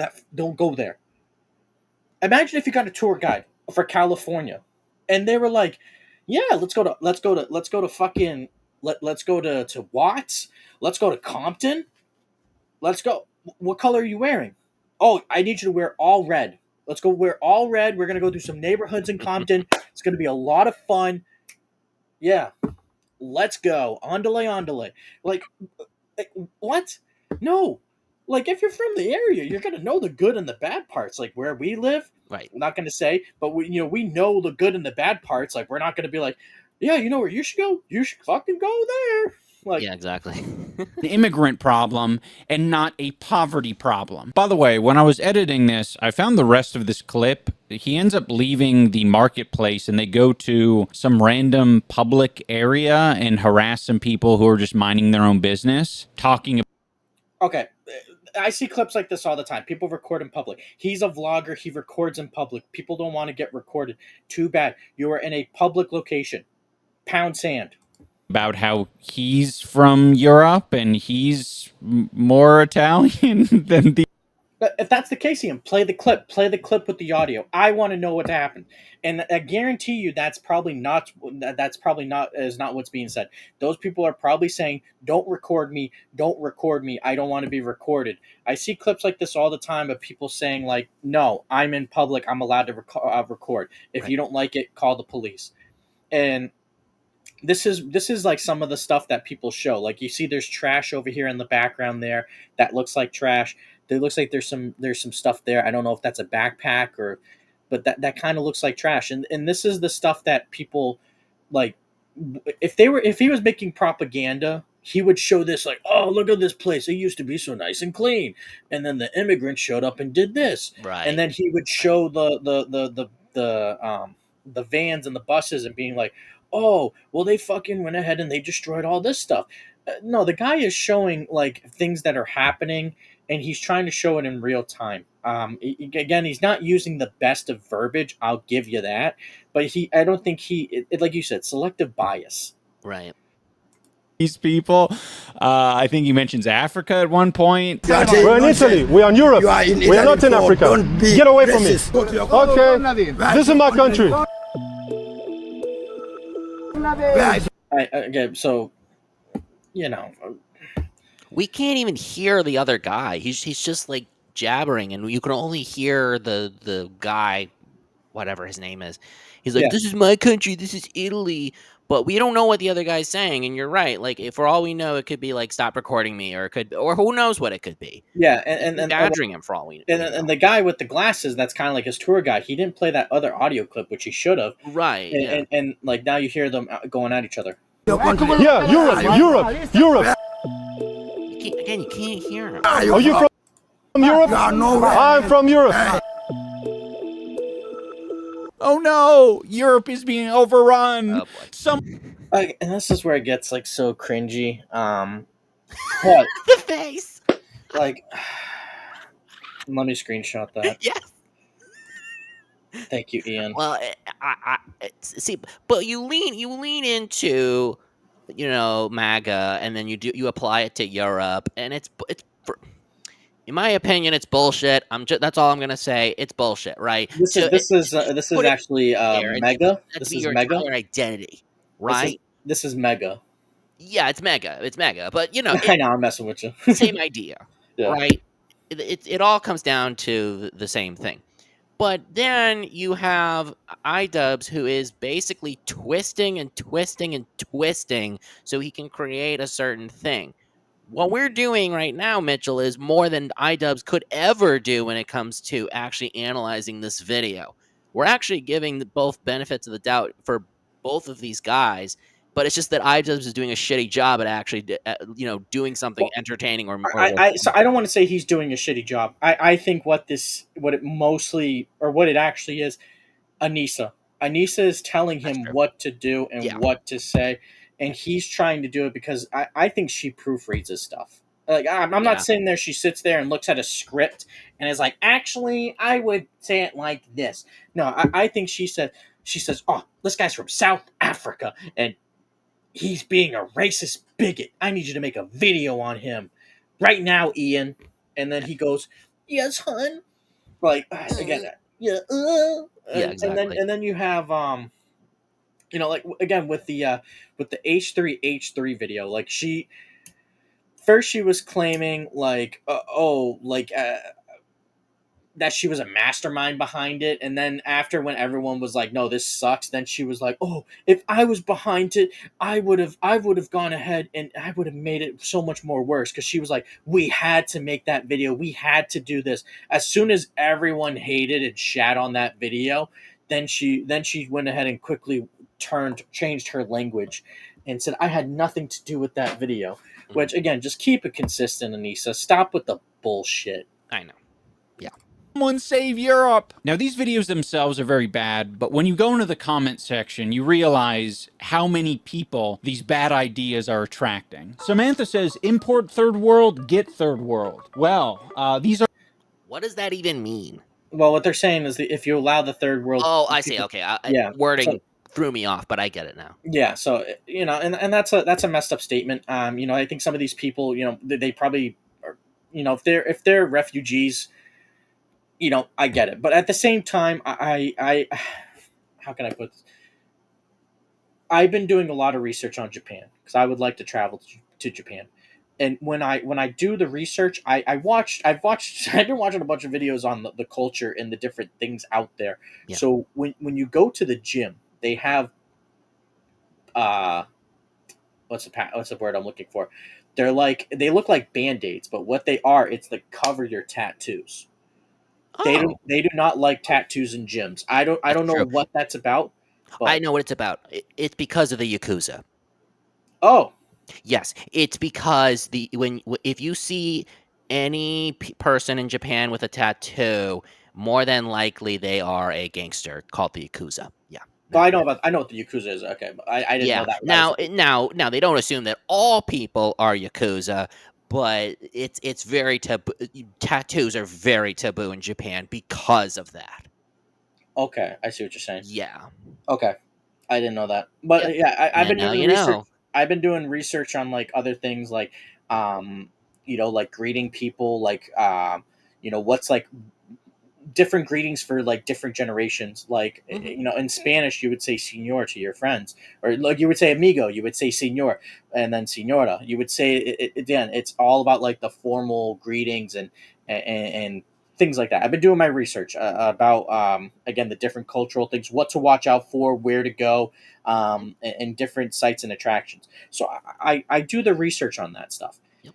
there. Imagine if you got a tour guide for California and they were like, yeah, let's go to Watts, let's go to Compton, let's go. What color are you wearing? Oh, I need you to wear all red. Let's go wear all red. We're gonna go through some neighborhoods in Compton. It's gonna be a lot of fun. Yeah, let's go. Andale. Like, what? No. Like, if you're from the area, you're gonna know the good and the bad parts. Like where we live, right? I'm not gonna say, but we know the good and the bad parts. Like, we're not gonna be like, yeah, you know where you should go? You should fucking go there. Like, Yeah, exactly. An immigrant problem and not a poverty problem. By the way, when I was editing this, I found the rest of this clip. He ends up leaving the marketplace and they go to some random public area and harass some people who are just minding their own business, talking okay, I see clips like this all the time. People record in public. He's a vlogger. He records in public. People don't want to get recorded. Too bad. You are in a public location. Pound sand. about how he's from Europe and he's more Italian than the But if that's the case, Ian, play the clip. Play the clip with the audio. I want to know what happened, and I guarantee you that's probably not. That's probably not is not what's being said. Those people are probably saying, "Don't record me. Don't record me. I don't want to be recorded." I see clips like this all the time of people saying, "Like, no, I'm in public. I'm allowed to record. If Right. you don't like it, call the police." And this is like some of the stuff that people show. Like, you see there's trash over here in the background there that looks like trash. There looks like there's some stuff there. I don't know if that's a backpack or, but that kind of looks like trash. And this is the stuff that people like. If he was making propaganda, he would show this, like, oh, look at this place, it used to be so nice and clean, and then the immigrants showed up and did this. And Right. then he would show the vans and the buses and being like, oh, well, they fucking went ahead and they destroyed all this stuff. No, the guy is showing like things that are happening, and he's trying to show it in real time. Again, he's not using the best of verbiage. I'll give you that, but I don't think like you said, selective bias. Right. these people. I think he mentions Africa at one point. We're in Italy. We are in Europe. We are not in Africa. Get away from me. Okay. This is my country. Okay, so We can't even hear the other guy. He's just like jabbering, and you can only hear the guy, whatever his name is. He's like, Yeah. "This is my country. This is Italy." But we don't know what the other guy's saying, and you're right. Like, if for all we know, it could be like, "Stop recording me," or who knows what it could be. Yeah, And badgering him for all we and, know. and the guy with the glasses, that's kind of like his tour guide. He didn't play that other audio clip, which he should have. Right. And, Yeah. and like now you hear them going at each other. Yeah, Europe. You can't hear him. Are you from Europe? I'm from Europe. Oh no, Europe is being overrun. Oh boy. Some And this is where it gets like so cringy. But The face. like, let me screenshot that. Yes. Thank you, Ian. Well, see, but you lean into, MAGA, and then you apply it to Europe, and in my opinion, it's bullshit. That's all I'm gonna say. It's bullshit, right? This is put it actually there and Mega. that This to be is your Mega. entire identity, right? This is Mega. Yeah, it's mega. It's mega, but I know, I'm messing with you. same idea, Yeah. right? It all comes down to the same thing. But then you have iDubbbz, who is basically twisting and twisting and twisting so he can create a certain thing. What we're doing right now, Mitchell, is more than iDubbbz could ever do when it comes to actually analyzing this video. We're actually giving both benefits of the doubt for both of these guys, but it's just that iDubbbz is doing a shitty job at actually, doing something entertaining or So I don't want to say he's doing a shitty job. I think what it actually is, Anisa. Anisa is telling him what to do and what to say, and he's trying to do it because I think she proofreads his stuff. Like, I'm not sitting there. She sits there and looks at a script and is like, actually, I would say it like this. No, I think she says, oh, this guy's from South Africa and he's being a racist bigot. I need you to make a video on him right now, Ian. And then he goes, yes, hun. Like, again, yeah, exactly. And then you have like, again, with the H3 video, like, she was claiming like that she was a mastermind behind it, and then after, when everyone was like, no, this sucks, then she was like, oh, if I was behind it, I would have gone ahead and I would have made it so much more worse, because she was like, we had to make that video, we had to do this. As soon as everyone hated and shat on that video, then she went ahead and quickly changed her language. and said I had nothing to do with that video. Mhm. Which again, just keep it consistent, Anisa. Stop with the bullshit. I know. Someone save Europe. Now, these videos themselves are very bad, but when you go into the comment section, you realize how many people these bad ideas are attracting. Samantha says, import third world, get third world. Well, these are... What does that even mean? Well, what they're saying is that if you allow the third world, Oh, I see. people, Okay, yeah, wording so, threw me off, but I get it now. yeah. So and that's a messed up statement. I think some of these people, they probably are, if they're refugees, I get it. But at the same time, I how can I put this? I've been doing a lot of research on Japan because I would like to travel to Japan. And when I do the research, I've I've been watching a bunch of videos on the culture and the different things out there. Yeah. So when you go to the gym, they have uh what's the word I'm looking for? They look like band-aids, but what they are, it's to cover your tattoos. Oh, They do not like tattoos in gyms. I don't know true. what that's about, I but know what it's about. It's because of the Yakuza. oh, Yes, it's because if you see any person in Japan with a tattoo, more than likely they are a gangster called the Yakuza. Yeah. well, No. I know what the Yakuza is. Okay, but I didn't know Yeah. that was Now, now they don't assume that all people are Yakuza, but it's very taboo. Tattoos are very taboo in Japan because of that. okay. I see what you're saying. Yeah. Okay, I didn't know that, but Yep. yeah, I've And been now doing you research. know. I've been doing research on like other things, like like greeting people, like what's like different greetings for like different generations. Like Mhm. in Spanish, you would say "señor" to your friends, or like you would say "amigo," you would say "señor," and then "señora." You would say again. It's all about like the formal greetings and things like that. I've been doing my research about again the different cultural things, what to watch out for, where to go, and different sites and attractions. So I do the research on that stuff. Yep.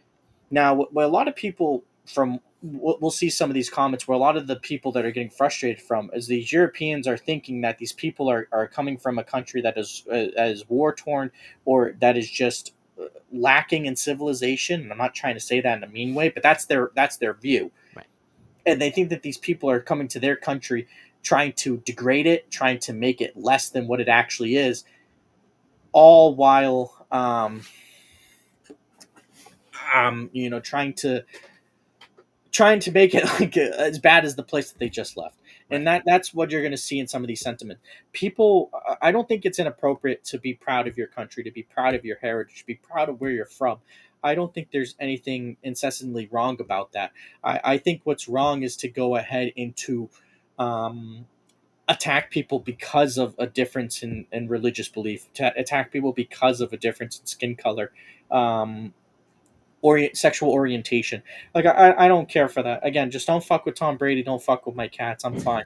Now, what a lot of people from we'll see some of these comments where a lot of the people that are getting frustrated from is these Europeans are thinking that these people are coming from a country that is war torn or that is just lacking in civilization. And I'm not trying to say that in a mean way, but that's their view, Right. and they think that these people are coming to their country trying to degrade it, trying to make it less than what it actually is, all while trying to make it like as bad as the place that they just left. And Right. that's what you're going to see in some of these sentiments. People, I don't think it's inappropriate to be proud of your country, to be proud of your heritage, to be proud of where you're from. I don't think there's anything incessantly wrong about that. I think what's wrong is to go ahead and to attack people because of a difference in religious belief, to attack people because of a difference in skin color, um, sexual orientation. Like I don't care for that. Again, just don't fuck with Tom Brady. Don't fuck with my cats. I'm fine.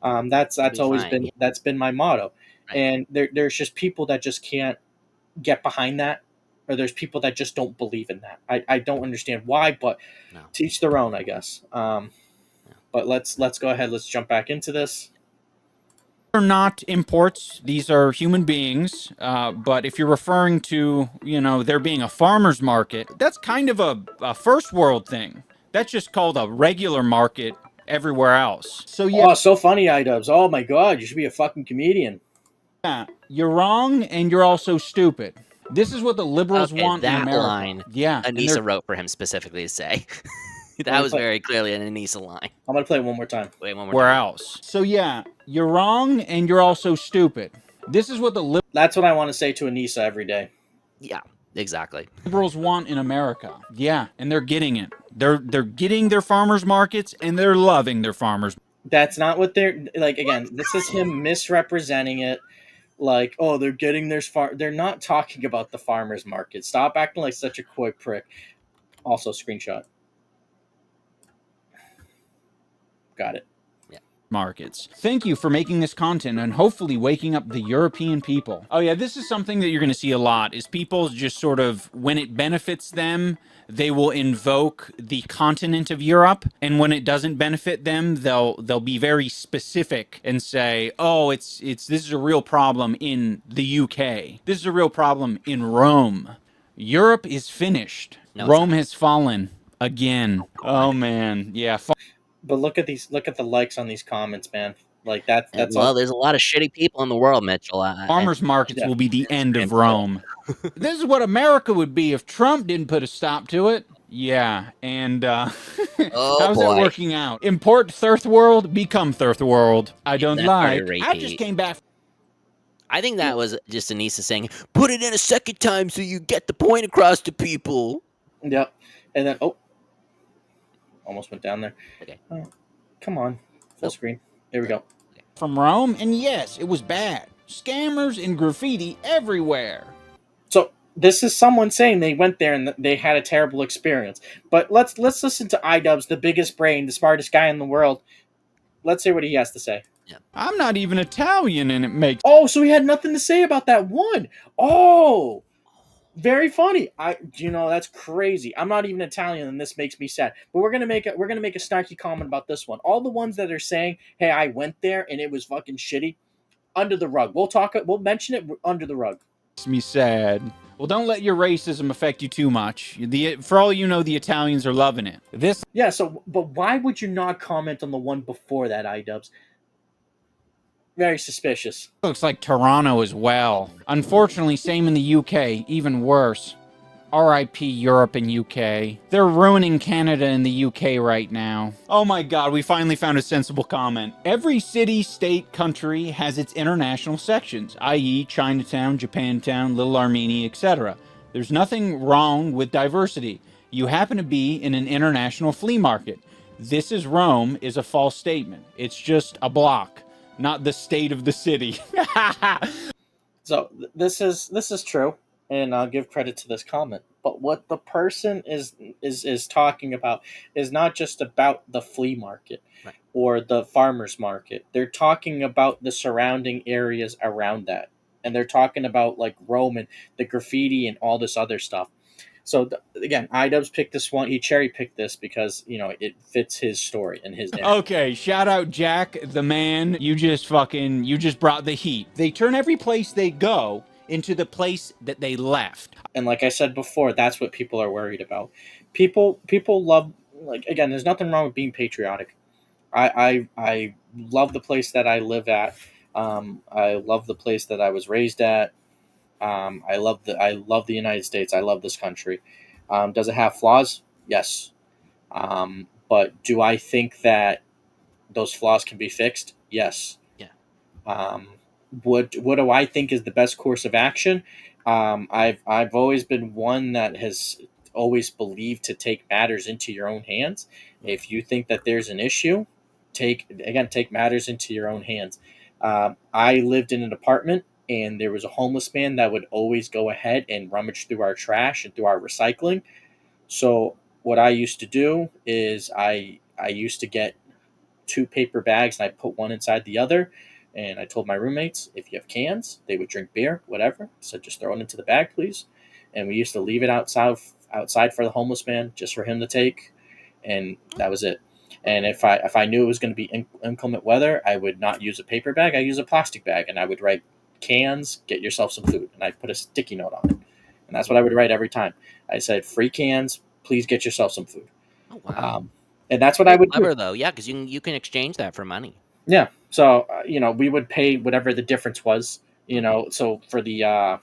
That's You'll that's be always fine. been Yeah. that's been my motto. Right. And there's just people that just can't get behind that, or there's people that just don't believe in that. I don't understand why, but No. teach their own, I guess. Yeah. But let's go ahead. Let's jump back into this. are not imports. These are human beings. But if you're referring to, there being a farmer's market, that's kind of a first world thing. That's just called a regular market everywhere else. So yeah, Oh, so funny, iDubbbz. Oh my god, you should be a fucking comedian. you're wrong and you're also stupid. This is what the liberals Okay, want in that America. line Yeah, and Anisa wrote for him specifically to say. Let That me was play. very clearly an Anisa line. I'm gonna play it one more time. Wait, one more where time. else? So yeah, you're wrong and you're also stupid. This is what the That's what I want to say to Anisa every day. Yeah, exactly. liberals want in America. Yeah, and they're getting it. They're getting their farmers markets and they're loving their farmers. That's not what they're like. Again, this is him misrepresenting it. Like, oh, they're getting their farm. They're not talking about the farmers market. Stop acting like such a coy prick. Also, screenshot. Got it. Yeah. markets. Thank you for making this content and hopefully waking up the European people. Oh yeah, this is something that you're going to see a lot, is people just sort of, when it benefits them, they will invoke the continent of Europe, and when it doesn't benefit them, they'll be very specific and say, "Oh, it's this is a real problem in the UK. This is a real problem in Rome. Europe is finished. No, it's Rome not. has fallen again." Oh man, yeah. But look at these. Look at the likes on these comments, man. Like that's Well, all. there's a lot of shitty people in the world, Mitchell. Farmers markets Yeah. will be the end of And- Rome. This is what America would be if Trump didn't put a stop to it. Yeah, and Oh, how's that boy. working out? Import third world, become third world. I don't That's like. very I just repeat. came back. I think that was just Anisa saying, "Put it in a second time so you get the point across to people." Yep. And then almost went down there. Okay. Oh, come on, full Nope. screen. There we go. From Rome, and yes, it was bad. Scammers and graffiti everywhere. So this is someone saying they went there and they had a terrible experience. But let's listen to iDubbbz, the biggest brain, the smartest guy in the world. Let's hear what he has to say. I'm not even Italian, and it makes. Oh, so he had nothing to say about that one. Oh, very funny. That's crazy. I'm not even Italian, and this makes me sad. But we're gonna make a snarky comment about this one. All the ones that are saying, "Hey, I went there and it was fucking shitty," under the rug. We'll mention it under the rug. Me sad. Well, don't let your racism affect you too much. For all you know, the Italians are loving it. This Yeah. So, but why would you not comment on the one before that, iDubbbz? Very suspicious. looks like Toronto as well. Unfortunately, same in the UK, even worse. RIP Europe and UK. They're ruining Canada and the UK right now. Oh my god, we finally found a sensible comment. Every city, state, country has its international sections, i.e. Chinatown, Japantown, Little Armenia, etc. There's nothing wrong with diversity. You happen to be in an international flea market. This is Rome is a false statement. It's just a block, not the state of the city. So this is true, and I'll give credit to this comment. But what the person is talking about is not just about the flea market Right. or the farmers market. They're talking about the surrounding areas around that, and they're talking about like Rome and the graffiti and all this other stuff. So again, iDubbbz picked this one. He cherry picked this because it fits his story and his narrative. Okay, shout out Jack, the man. You just brought the heat. They turn every place they go into the place that they left. And like I said before, that's what people are worried about. People love, like, again, there's nothing wrong with being patriotic. I love the place that I live at. I love the place that I was raised at. I love the United States. I love this country. Does it have flaws? Yes. But do I think that those flaws can be fixed? Yes. Yeah. What do I think is the best course of action? I've always been one that has always believed to take matters into your own hands. If you think that there's an issue, take matters into your own hands. I lived in an apartment, and there was a homeless man that would always go ahead and rummage through our trash and through our recycling. So what I used to do is I used to get 2 paper bags and I put one inside the other. And I told my roommates, if you have cans, they would drink beer, whatever. So just throw it into the bag, please. And we used to leave it outside for the homeless man, just for him to take, and that was it. And if I knew it was going to be inclement weather, I would not use a paper bag. I use a plastic bag, and I would write cans, get yourself some food, and I put a sticky note on it. And that's what I would write every time. I said, free cans, please get yourself some food. Oh, wow. And that's what I would do. Clever though, yeah, because you can exchange that for money. Yeah. So we would pay whatever the difference was. So for the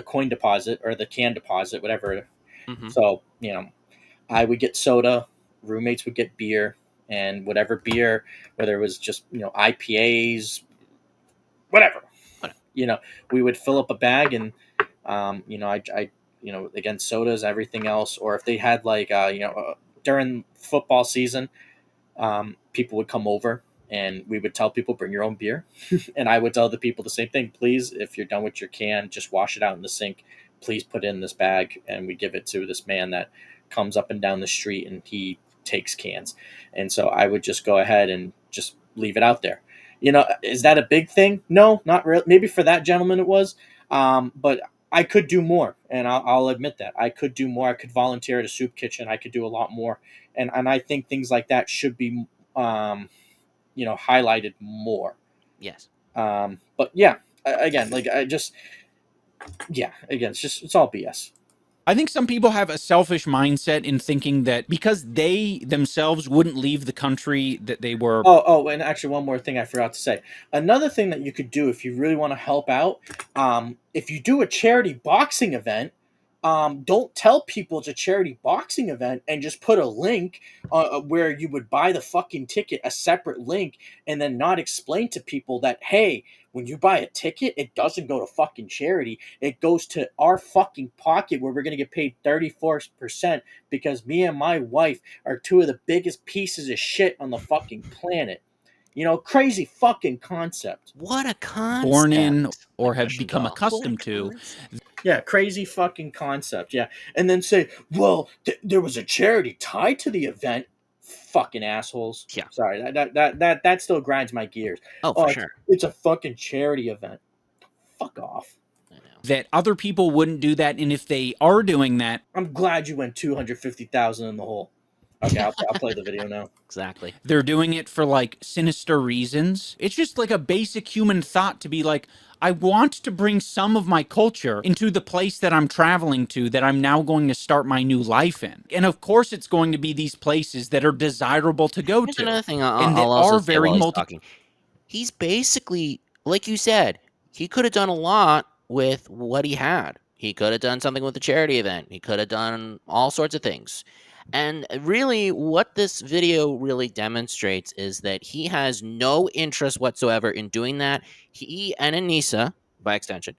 coin deposit or the can deposit, whatever. Mm-hmm. So I would get soda, roommates would get beer, and whatever beer, whether it was just IPAs, whatever. We would fill up a bag, and I again, sodas, everything else, or if they had like during football season. People would come over and we would tell people, bring your own beer. And I would tell the people the same thing. Please, if you're done with your can, just wash it out in the sink. Please put it in this bag. And we give it to this man that comes up and down the street, and he takes cans, and so I would just go ahead and just leave it out there. Is that a big thing? No, not really. Maybe for that gentleman it was, but I could do more, and I'll admit that I could do more. I could volunteer at a soup kitchen. I could do a lot more, and I think things like that should be, highlighted more. Yes. But yeah, again, like I just, yeah, again, it's all BS. I think some people have a selfish mindset in thinking that because they themselves wouldn't leave the country that they were. And actually, one more thing I forgot to say. Another thing that you could do if you really want to help out, if you do a charity boxing event, don't tell people it's a charity boxing event and just put a link where you would buy the fucking ticket, a separate link, and then not explain to people that, hey, when you buy a ticket, it doesn't go to fucking charity. It goes to our fucking pocket where we're going to get paid 34% because me and my wife are two of the biggest pieces of shit on the fucking planet. Crazy fucking concept. What a concept. Born in or Like have Russian become doll. accustomed What a to. concept. Yeah, crazy fucking concept. Yeah. And then say, well, there was a charity tied to the event. Fucking assholes. Yeah. Sorry, that still grinds my gears. Oh, for sure. It's a fucking charity event. Fuck off. I know. That other people wouldn't do that, and if they are doing that, I'm glad you went 250,000 in the hole. Okay, I'll play the video now. Exactly. they're doing it for like sinister reasons. It's just like a basic human thought to be like, I want to bring some of my culture into the place that I'm traveling to, that I'm now going to start my new life in. And of course, it's going to be these places that are desirable to go Here's to. another thing and that I'll also are say very while he's talking. He's basically, like you said, he could have done a lot with what he had. He could have done something with the charity event. He could have done all sorts of things. And really, what this video really demonstrates is that he has no interest whatsoever in doing that. He and Anisa, by extension,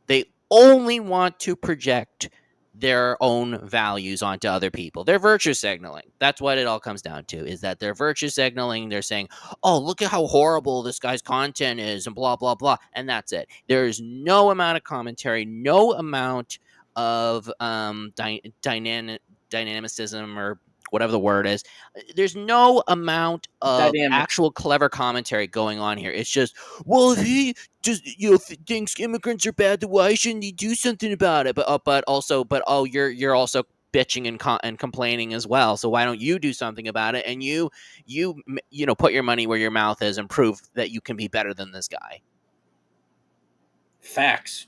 they only want to project their own values onto other people. They're virtue signaling. That's what it all comes down to, is that they're virtue signaling. They're saying, oh, look at how horrible this guy's content is and blah, blah, blah. And that's it. There is no amount of commentary, no amount of dynamicism or whatever the word is. There's no amount of Dynamic. actual clever commentary going on here. It's just, well, if he just thinks immigrants are bad, then why shouldn't he do something about it? But you're also bitching and complaining as well. So why don't you do something about it? And you put your money where your mouth is and prove that you can be better than this guy. Facts.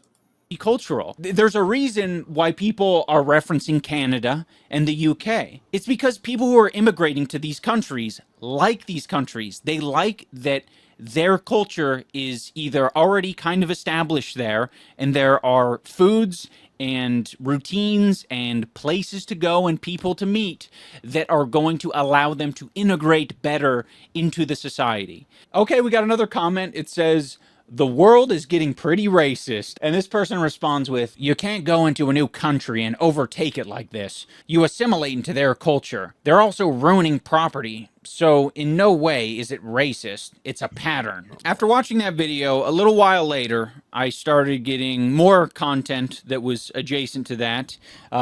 Cultural. There's a reason why people are referencing Canada and the UK. It's because people who are immigrating to these countries like these countries. They like that their culture is either already kind of established there, and there are foods and routines and places to go and people to meet that are going to allow them to integrate better into the society. Okay, we got another comment. It says, the world is getting pretty racist. And this person responds with, you can't go into a new country and overtake it like this. You assimilate into their culture. They're also ruining property. So in no way is it racist. It's a pattern. After watching that video, a little while later, I started getting more content that was adjacent to that.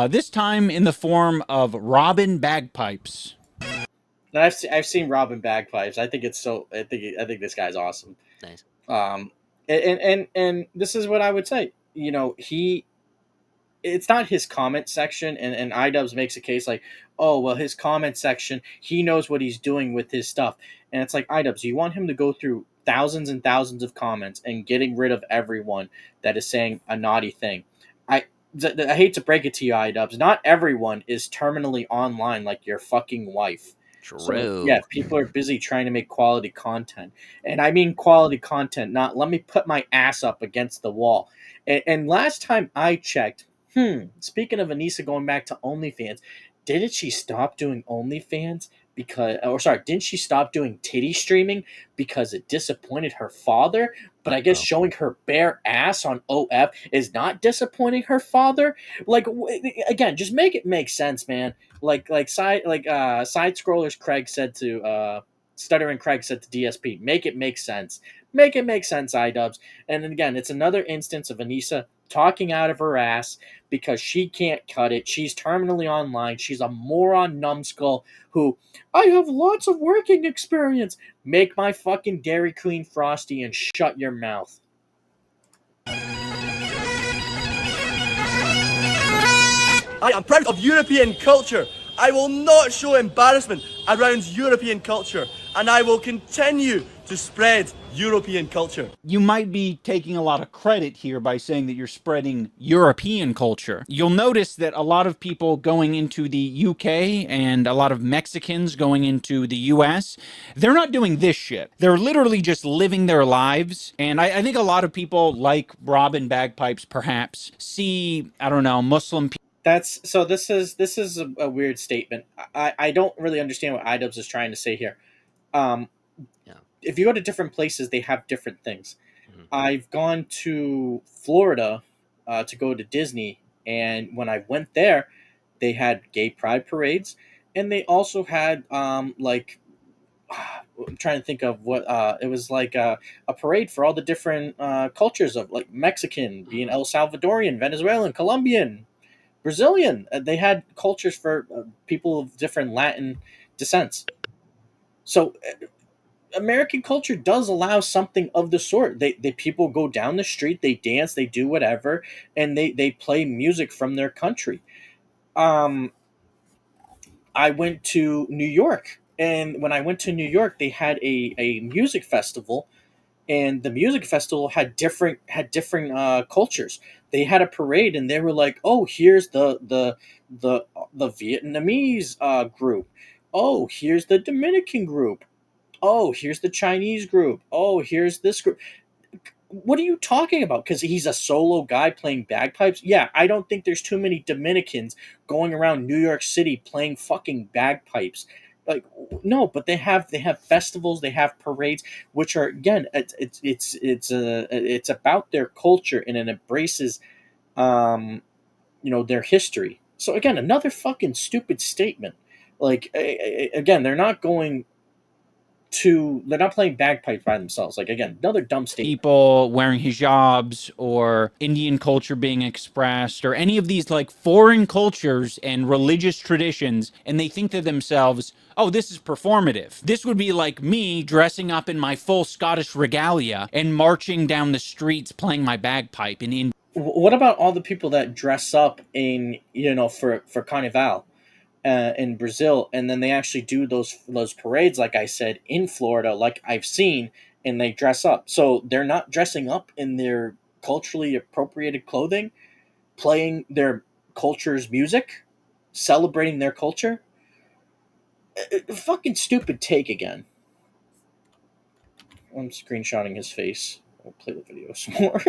This time in the form of Robin Bagpipes. And I've seen Robin Bagpipes. I think it's so. I think this guy's awesome. Nice. And this is what I would say. It's not his comment section, and iDubbbz makes a case like, oh well, his comment section, he knows what he's doing with his stuff, and it's like, iDubbbz, you want him to go through thousands and thousands of comments and getting rid of everyone that is saying a naughty thing. I hate to break it to you, iDubbbz, not everyone is terminally online like your fucking wife. True. So, yeah, people are busy trying to make quality content. And I mean quality content, not let me put my ass up against the wall. And last time I checked, speaking of Anisa going back to OnlyFans, didn't she stop doing OnlyFans didn't she stop doing titty streaming because it disappointed her father? But I guess showing her bare ass on OF is not disappointing her father. Like, again, just make it make sense, man. Side scrollers Craig said to Stuttering Craig said to DSP, make it make sense. Make it make sense, iDubbbz. And again, it's another instance of Anisa talking out of her ass because she can't cut it. She's terminally online. She's a moron numbskull who, I have lots of working experience. Make my fucking Dairy Queen Frosty and shut your mouth. I am proud of European culture. I will not show embarrassment around European culture, and I will continue to spread European culture. You might be taking a lot of credit here by saying that you're spreading European culture. You'll notice that a lot of people going into the UK and a lot of Mexicans going into the US, they're not doing this shit. They're literally just living their lives. And I think a lot of people, like Robin Bagpipes perhaps, see, I don't know, Muslim people. This is a weird statement. I don't really understand what iDubbbz is trying to say here. If you go to different places, they have different things. Mm-hmm. I've gone to Florida to go to Disney, and when I went there, they had gay pride parades, and they also had I'm trying to think of what it was like a parade for all the different cultures of like Mexican, being El Salvadorian, Venezuelan, Colombian, Brazilian. They had cultures for people of different Latin descents. So American culture does allow something of the sort. They people go down the street, they dance, they do whatever, and they play music from their country. I went to New York, and when I went to New York, they had a music festival, and the music festival had different cultures. They had a parade, and they were like, "Oh, here's the Vietnamese group. Oh, here's the Dominican group. Oh, here's the Chinese group. Oh, here's this group." What are you talking about? Because he's a solo guy playing bagpipes? Yeah, I don't think there's too many Dominicans going around New York City playing fucking bagpipes. Like, no, but they have festivals, they have parades, which are, again, it's about their culture, and it embraces, their history. So again, another fucking stupid statement. Like, again, they're not playing bagpipes by themselves. Like, again, another dumb statement. People wearing hijabs or Indian culture being expressed or any of these like foreign cultures and religious traditions, and they think to themselves, oh, this is performative. This would be like me dressing up in my full Scottish regalia and marching down the streets playing my bagpipe in India. What about all the people that dress up in, for Carnival? In Brazil, and then they actually do those parades, like I said, in Florida, like I've seen, and they dress up. So they're not dressing up in their culturally appropriated clothing, playing their culture's music, celebrating their culture. Fucking stupid take again. I'm screenshotting his face. I'll play the video some more.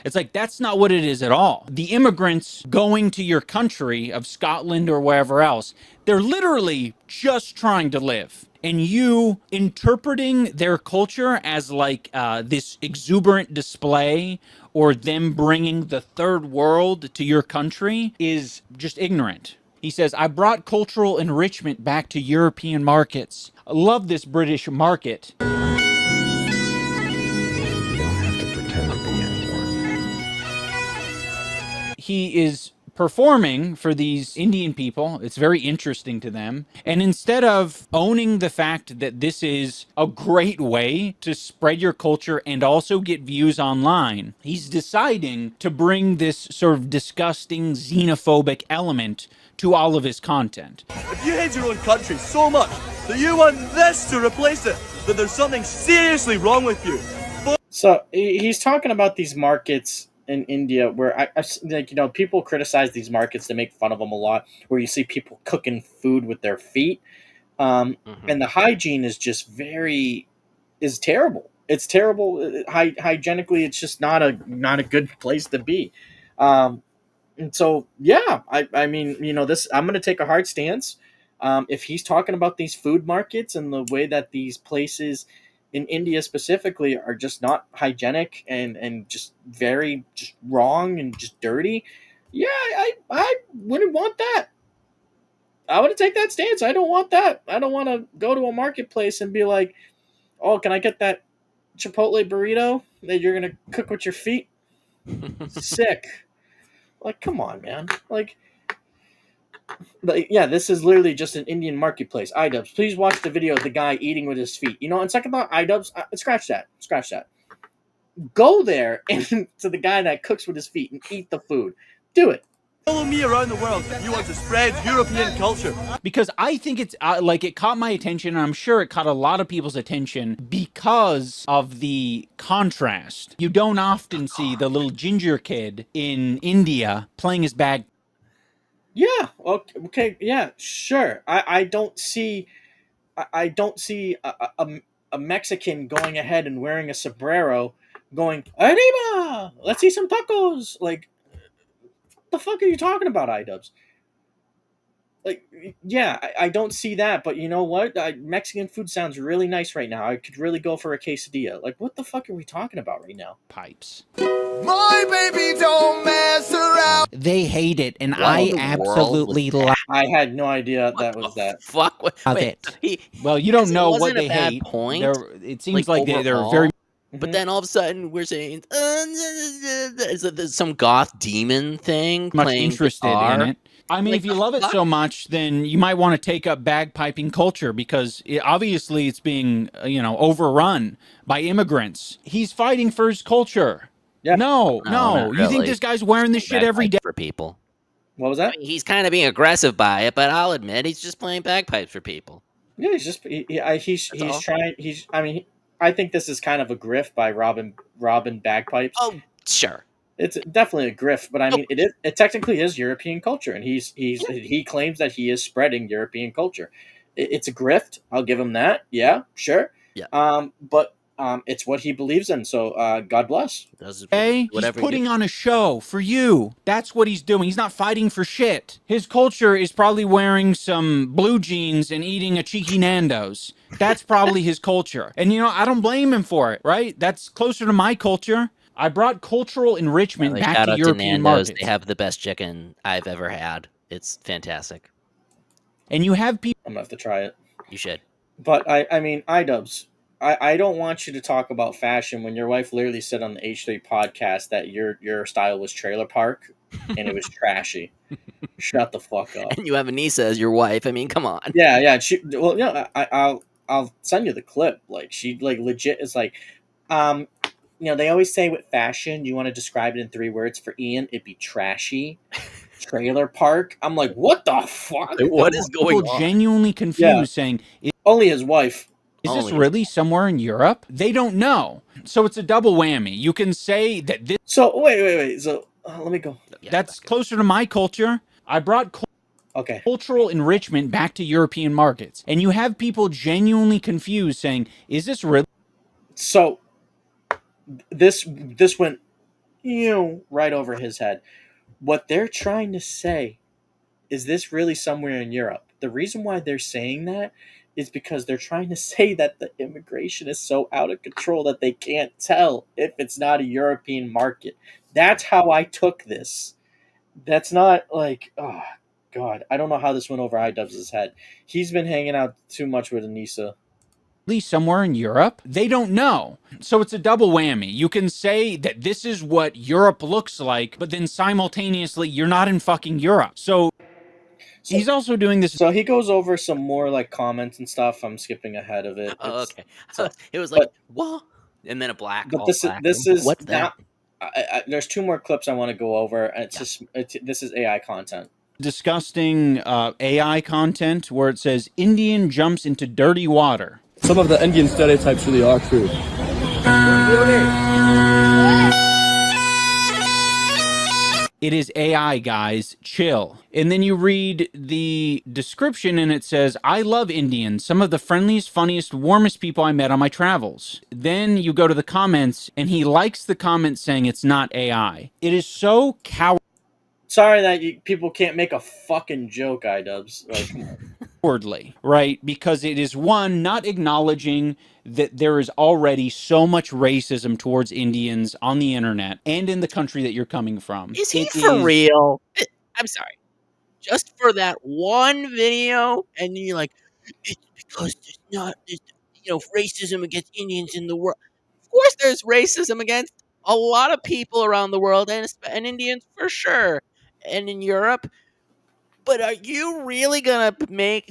It's like, that's not what it is at all. The immigrants going to your country of Scotland or wherever else, they're literally just trying to live. And you interpreting their culture as like this exuberant display or them bringing the third world to your country is just ignorant. He says, I brought cultural enrichment back to European markets. I love this British market. He is performing for these Indian people. It's very interesting to them. And instead of owning the fact that this is a great way to spread your culture and also get views online, he's deciding to bring this sort of disgusting xenophobic element to all of his content. If you hate your own country so much that you want this to replace it, then there's something seriously wrong with you. So he's talking about these markets in India where people criticize these markets, to make fun of them a lot, where you see people cooking food with their feet, and the hygiene is just terrible. It's terrible. Hygienically, it's just not a good place to be. And so, yeah, I mean, this, I'm going to take a hard stance. If he's talking about these food markets and the way that these places in India specifically are just not hygienic and just very just wrong and just dirty, yeah, I wouldn't want that. I would take that stance. I don't want that. I don't want to go to a marketplace and be like, oh, can I get that Chipotle burrito that you're gonna cook with your feet? Sick. Like, come on, man. Like, yeah, this is literally just an Indian marketplace. iDubbbz, please watch the video of the guy eating with his feet. You know, and second thought, iDubbbz, scratch that. Go there and to the guy that cooks with his feet and eat the food. Do it. Follow me around the world if you want to spread European culture. Because I think it's like it caught my attention, and I'm sure it caught a lot of people's attention because of the contrast. You don't often see the little ginger kid in India playing his bag. Yeah. Okay. Yeah. Sure. I don't see. I don't see a Mexican going ahead and wearing a sombrero, going Arriba, let's eat some tacos. Like, the fuck are you talking about, iDubbbz? Like, yeah, I don't see that, but you know what? Mexican food sounds really nice right now. I could really go for a quesadilla. Like, what the fuck are we talking about right now? Pipes. My baby don't mess around. They hate it, and What I in the world absolutely was love I had no idea that was that. Fuck. it. He, Well, you don't it know what wasn't a they bad hate. point, It seems like they're overall, very. But then all of a sudden we're saying there's some goth demon thing much playing interested guitar. in it. I mean, Like, if you love it fuck? so much, then you might want to take up bagpiping culture because obviously it's being, overrun by immigrants. He's fighting for his culture. Yeah. No. not You think really. this guy's wearing this shit every day? Bagpipes for people. What was I that? mean, he's kind of being aggressive by it, but I'll admit he's just playing bagpipes for people. Yeah, he's just he's all. trying. I think this is kind of a grift by Robin Bagpipes. Oh, sure. It's definitely a grift, but I mean, it technically is European culture, and he claims that he is spreading European culture. It's a grift. I'll give him that. Yeah, sure. Yeah. But it's what he believes in. So God bless. Hey, he's Whatever putting on a show for you. That's what he's doing. He's not fighting for shit. His culture is probably wearing some blue jeans and eating a cheeky Nando's. That's probably his culture. And I don't blame him for it, right? That's closer to my culture. I brought cultural enrichment back shout to out European Nando's. markets. They have the best chicken I've ever had. It's fantastic. And you have people. I'm gonna have to try it. You should. But I mean, iDubbbz, I don't want you to talk about fashion when your wife literally said on the H3 podcast that your style was trailer park and it was trashy. Shut the fuck up. And you have Anisa as your wife. I mean, come on. Yeah. I'll send you the clip. Like, she legit is like, they always say with fashion, you want to describe it in 3 words. For Ian, it'd be trashy. Trailer park. I'm like, what the fuck? What is going People on? genuinely confused, saying, Only his wife. is this really somewhere in Europe? They don't know. So it's a double whammy. You can say that this. So wait. So let me go. That's closer to my culture. I brought Okay. cultural enrichment back to European markets. And you have people genuinely confused saying, is this really? So this went right over his head. What they're trying to say is this really somewhere in Europe? The reason why they're saying that is because they're trying to say that the immigration is so out of control that they can't tell if it's not a European market. That's how I took this. That's not like, oh God, I don't know how this went over iDubbbz's head. He's been hanging out too much with Anisa. Somewhere in Europe? They don't know. So it's a double whammy. You can say that this is what Europe looks like, but then simultaneously you're not in fucking Europe. So he's also doing this. So he goes over some more like comments and stuff. I'm skipping ahead of it. Oh, okay. So, it was like, what? And then a black. but all this black. is What's that? there's 2 more clips I want to go over, and this is AI content. Disgusting AI content where it says Indian jumps into dirty water. Some of the Indian stereotypes really are true. It is AI, guys. Chill. And then you read the description and it says, I love Indians, some of the friendliest, funniest, warmest people I met on my travels. Then you go to the comments and he likes the comment saying it's not AI. It is so Sorry that people can't make a fucking joke, iDubbbz. Like, come on. cowardly, right? Because it is one, not acknowledging that there is already so much racism towards Indians on the internet and in the country that you're coming from. Is he It for real? I'm sorry. just for that one video, and you're like, it's because there's not, racism against Indians in the world. Of course, there's racism against a lot of people around the world, and Indians for sure, and in Europe. But are you really gonna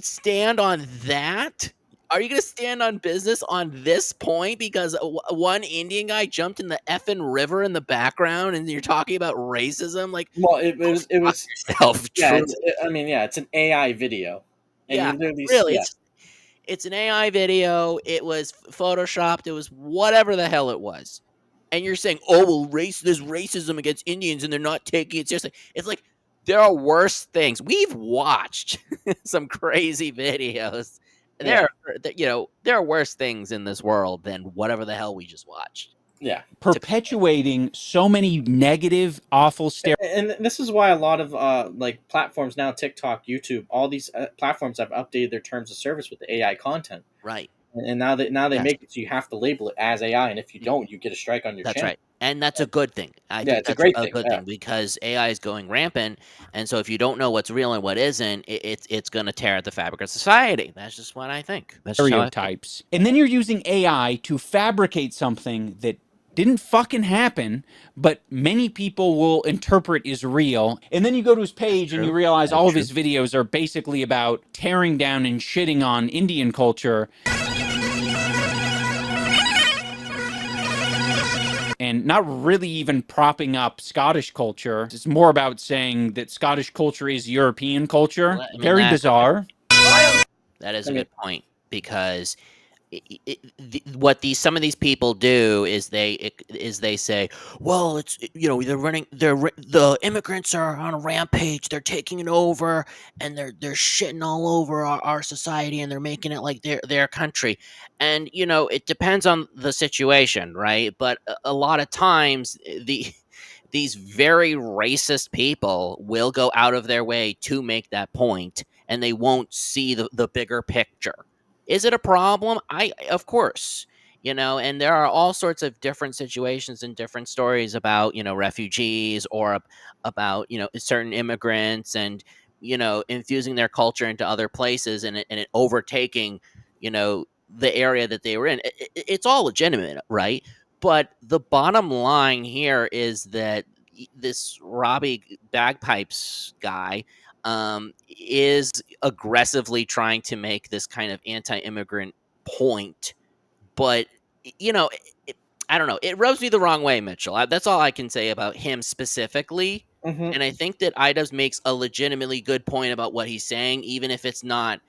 stand on that? Are you gonna stand on business on this point because one Indian guy jumped in the effing river in the background, and you're talking about racism? Like, Well, go it fuck was yourself, yeah. truly. I mean, yeah, it's an AI video, and Yeah, you literally really, yeah. it's an AI video. It was photoshopped. It was whatever the hell it was. And you're saying, "Oh, well, there's racism against Indians, and they're not taking it seriously." It's like there are worse things. We've watched some crazy videos. Yeah. There are worse things in this world than whatever the hell we just watched. Yeah. Perpetuating so many negative, awful And this is why a lot of like platforms now, TikTok, YouTube, all these platforms have updated their terms of service with the AI content. Right. And now they Yes. make it so you have to label it as AI, and if you don't, you get a strike on your That's channel. right. And that's a good thing. I Yeah, think it's a that's great a thing. good Yeah. thing because AI is going rampant, and so if you don't know what's real and what isn't, it's going to tear at the fabric of society. That's just what I think. That's just how I feel. stereotypes. And then you're using AI to fabricate something that didn't fucking happen, but many people will interpret as real. And then you go to his page and you true. realize That's all of true. his videos are basically about tearing down and shitting on Indian culture. And not really even propping up Scottish culture. It's more about saying that Scottish culture is European culture. Well, I mean, Very bizarre. That is I a mean- good point because what some of these people do is they say, well, it's the immigrants are on a rampage, they're taking it over, and they're shitting all over our society, and they're making it like their country. And it depends on the situation, right? But a lot of times these very racist people will go out of their way to make that point, and they won't see the bigger picture. Is it a problem? Of course, and there are all sorts of different situations and different stories about, refugees or about, certain immigrants and, infusing their culture into other places and it overtaking, the area that they were in. It's all legitimate, right? But the bottom line here is that this Robbie Bagpipes guy is aggressively trying to make this kind of anti-immigrant point, but you know, it, I don't know. It rubs me the wrong way, Mitchell. That's all I can say about him specifically. Mhm. And I think that iDubbbz makes a legitimately good point about what he's saying, even if it's not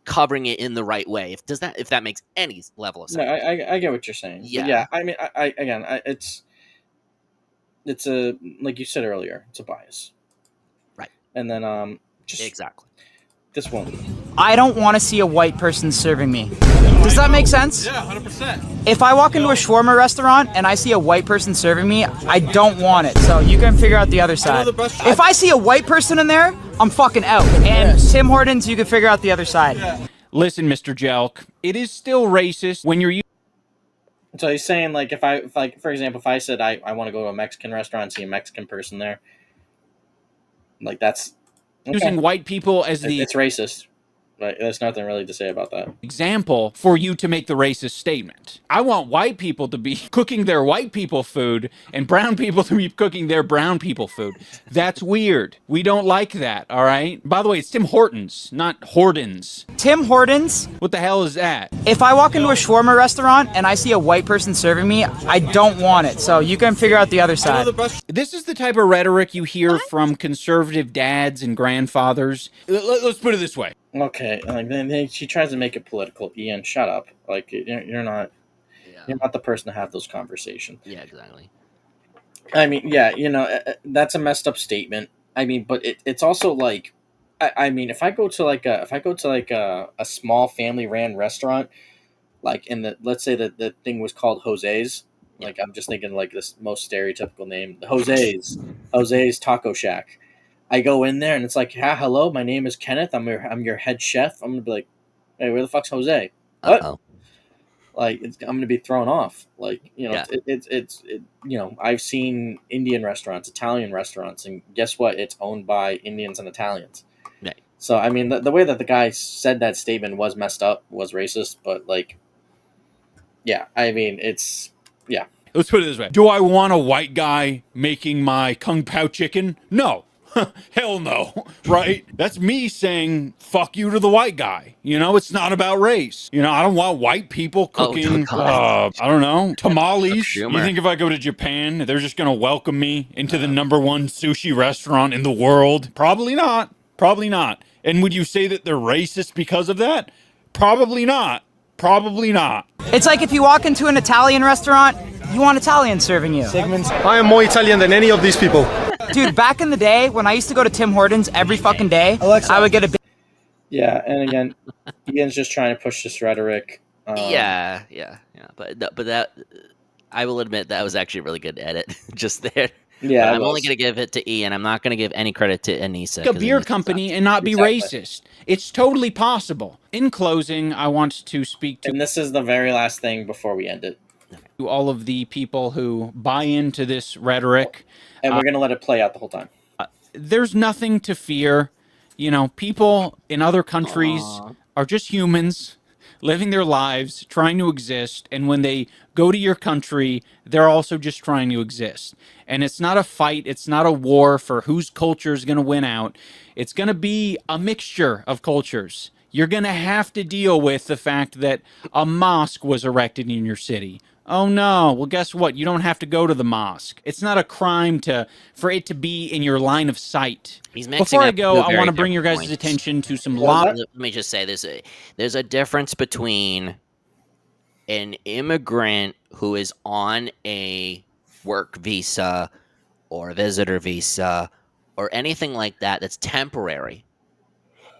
covering it in the right way. If that makes any level of No, sense. I get what you're saying, but Yeah. yeah, I mean, it's a, like you said earlier, it's a bias, Right. and then just Exactly. this one. I don't want to see a white person serving me. Does that make sense? Yeah, 100%. If I walk into a shawarma restaurant and I see a white person serving me, I don't want it. So you can figure out the other side. If I see a white person in there, I'm fucking out. And Tim Hortons, you can figure out the other side. Listen, Mr. Jelk, it is still racist when you're So he's saying, like, if like, for example, if I said I want to go to a Mexican restaurant and see a Mexican person there, like, that's using white people as the it's racist. Like, there's nothing really to say about that. example for you to make the racist statement. I want white people to be cooking their white people food and brown people to be cooking their brown people food. That's weird. We don't like that, all right? By the way, it's Tim Hortons, not Hortons. Tim Hortons, What the hell is that? if I walk into a shawarma restaurant and I see a white person serving me, I don't want it. So you can figure out the other side. This is the type of rhetoric you hear from conservative dads and grandfathers. Let's put it this way. Okay, like then she tries to make it political. Ian, shut up. Like, you're not the person to have those conversations. Yeah, exactly. I mean, yeah, that's a messed up statement. I mean, but it's also like, I mean, if I go to a small family ran restaurant, like let's say that the thing was called Jose's. Like, I'm just thinking like this most stereotypical name, the Jose's Taco Shack. I go in there and it's like, hello, my name is Kenneth. I'm your head chef. I'm gonna be like, hey, where the fuck's Jose? What? Uh-oh. like I'm going to be thrown off. Like, you know, Yeah. you know, I've seen Indian restaurants, Italian restaurants, and guess what? It's owned by Indians and Italians. Right. So I mean, the way that the guy said that statement was messed up, was racist, but like, yeah, I mean, yeah. Let's put it this way. Do I want a white guy making my kung pao chicken? No. Hell no. Right? That's me saying fuck you to the white guy. You know, it's not about race. You know, I don't want white people cooking, God. I don't know, tamales. You Schumer. think if I go to Japan, they're just going to welcome me into the #1 sushi restaurant in the world? Probably not. Probably not. And would you say that they're racist because of that? Probably not. Probably not. It's like if you walk into an Italian restaurant, you want Italian serving you. I am more Italian than any of these people. Dude, back in the day when I used to go to Tim Hortons every fucking day, I would get a big. Yeah, and again, Ian's just trying to push this rhetoric. Yeah. But that, I will admit, that was actually a really good edit just there. Yeah, But it I'm only was. going to give it to Ian. I'm not going to give any credit to Anisa. A beer company and not be Exactly. racist. It's totally possible. In closing, I want to speak to And this is the very last thing before we end it. all of the people who buy into this rhetoric. And we're going to let it play out the whole time. There's nothing to fear. You know, people in other countries are just humans living their lives, trying to exist. And when they go to your country, they're also just trying to exist. And it's not a fight. It's not a war for whose culture is going to win out. It's going to be a mixture of cultures. You're going to have to deal with the fact that a mosque was erected in your city. Oh no, well guess what? You don't have to go to the mosque. It's not a crime for it to be in your line of sight. He's mixing Before I up go, two I very want to bring your different guys' points. attention to some What? Let me just say there's a difference between an immigrant who is on a work visa or a visitor visa or anything like that that's temporary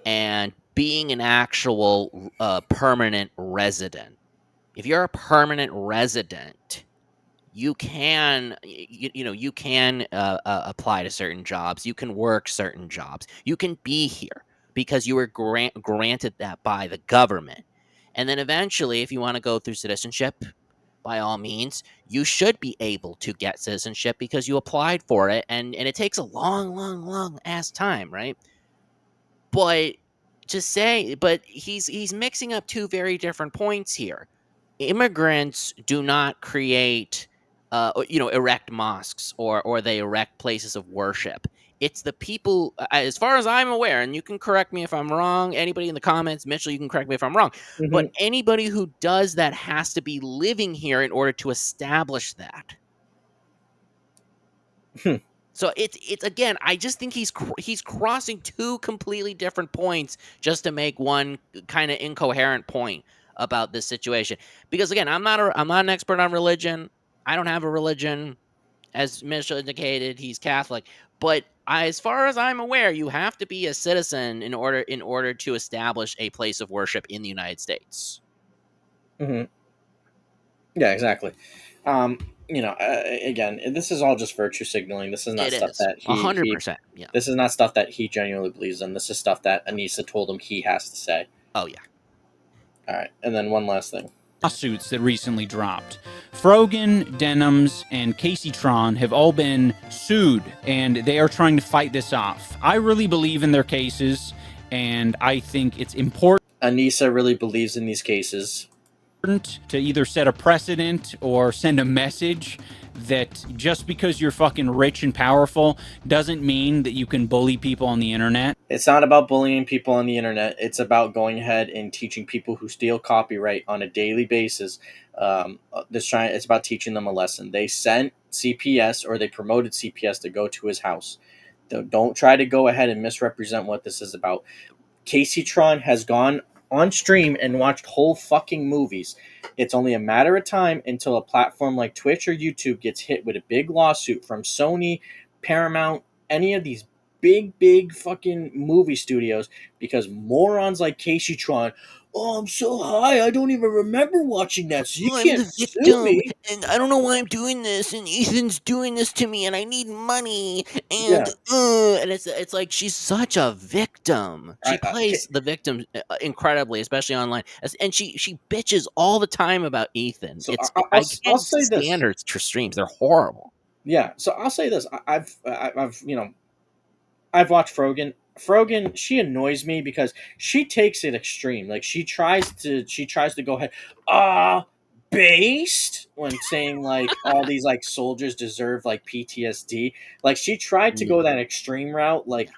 and being an actual permanent resident. If you're a permanent resident, you can you can apply to certain jobs. You can work certain jobs. You can be here because you were granted that by the government. And then eventually, if you want to go through citizenship, by all means, you should be able to get citizenship because you applied for it, and it takes a long ass time, right? But he's mixing up two very different points here. Immigrants do not create erect mosques or they erect places of worship. It's the people, as far as I'm aware, and you can correct me if I'm wrong. Anybody in the comments, Mitchell, you can correct me if I'm wrong. But Mhm. anybody who does that has to be living here in order to establish that. So it's again, I just think he's crossing two completely different points just to make one kind of incoherent point about this situation. Because again, I'm not an expert on religion. I don't have a religion, as Mitchell indicated. He's Catholic, but as far as I'm aware, you have to be a citizen in order to establish a place of worship in the United States. Mm-hmm. Yeah, exactly. Again, this is all just virtue signaling. This is not stuff that he 100%. Yeah. This is not stuff that he genuinely believes in. This is stuff that Anisa told him he has to say. Oh yeah. All right, and then one last thing. lawsuits that recently dropped. Frogan, Denims, and Casey Tron have all been sued, and they are trying to fight this off. I really believe in their cases, and I think it's important Anisa really believes in these cases. to either set a precedent or send a message that just because you're fucking rich and powerful doesn't mean that you can bully people on the internet. It's not about bullying people on the internet. It's about going ahead and teaching people who steal copyright on a daily basis. It's about teaching them a lesson. They sent CPS, or they promoted CPS to go to his house. Don't try to go ahead and misrepresent what this is about. Casey Tron has gone on stream and watched whole fucking movies. It's only a matter of time until a platform like Twitch or YouTube gets hit with a big lawsuit from Sony, Paramount, any of these big fucking movie studios, because morons like Casey Tron, "Oh, I'm so high, I don't even remember watching that, so you I'm can't the sue victim, me." and I don't know why I'm doing this, and Ethan's doing this to me, and I need money, Yeah, and it's like she's such a victim. She okay, plays the victim incredibly, especially online, and she bitches all the time about Ethan. so I I'll can't say stand this. her streams; they're horrible. Yeah, so I'll say this. I've I've watched Frogan. Frogan, she annoys me because she takes it extreme. Like she tries to go ahead, uh based when saying like all these like soldiers deserve like PTSD. Like she tried to Yeah, go that extreme route like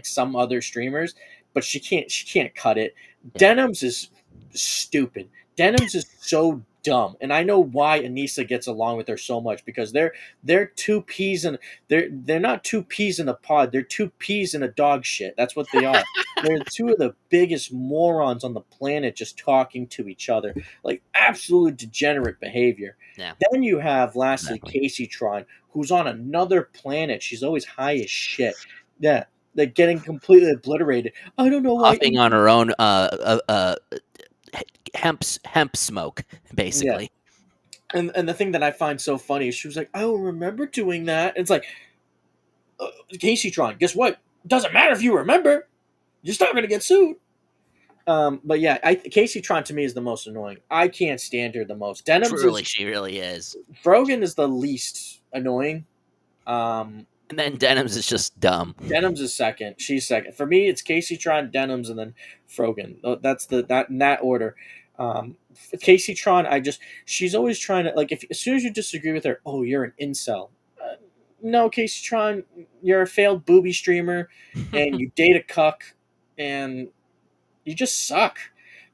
some other streamers, but she can't cut it. yeah. Denims is stupid. Denims is so dumb. And I know why Anisa gets along with her so much because they're two peas in they're not two peas in a pod. They're two peas in a dog shit. That's what they are. They're two of the biggest morons on the planet just talking to each other. Like absolute degenerate behavior. Yeah, Then you have lastly exactly. Casey Tron, who's on another planet. She's always high as shit. Yeah. Like getting completely obliterated. I don't know why Puffing on her own hemp smoke, yeah. basically. And the thing that I find so funny is she was like, I don't remember doing that. It's like, Casey Tron, guess what? Doesn't matter if you remember. You're still gonna get sued. But yeah, Casey Tron to me is the most annoying. I can't stand her the most. Denims Truly, is she really is. Frogan is the least annoying. Um, And then Denims is just dumb. Denims is second. She's second. For me, it's Casey Tron, Denims, and then Frogan. That's that in that order. Casey Tron, she's always trying to like if as soon as you disagree with her, oh, you're an incel. No, Casey Tron, you're a failed booby streamer, and you date a cuck, and you just suck.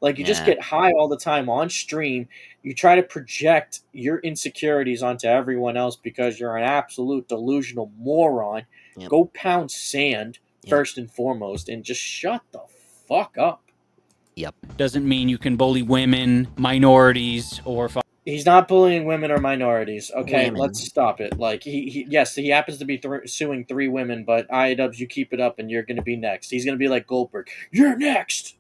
Like you just Yeah. get high all the time on stream. You try to project your insecurities onto everyone else because you're an absolute delusional moron. Yep. Go pound sand Yep. first and foremost and just shut the fuck up. Yep. Doesn't mean you can bully women, minorities, or He's not bullying women or minorities. Okay, Women. let's stop it. Like yes, he happens to be suing 3 women, but iDubbbz, you keep it up, and you're going to be next. He's going to be like Goldberg. You're next.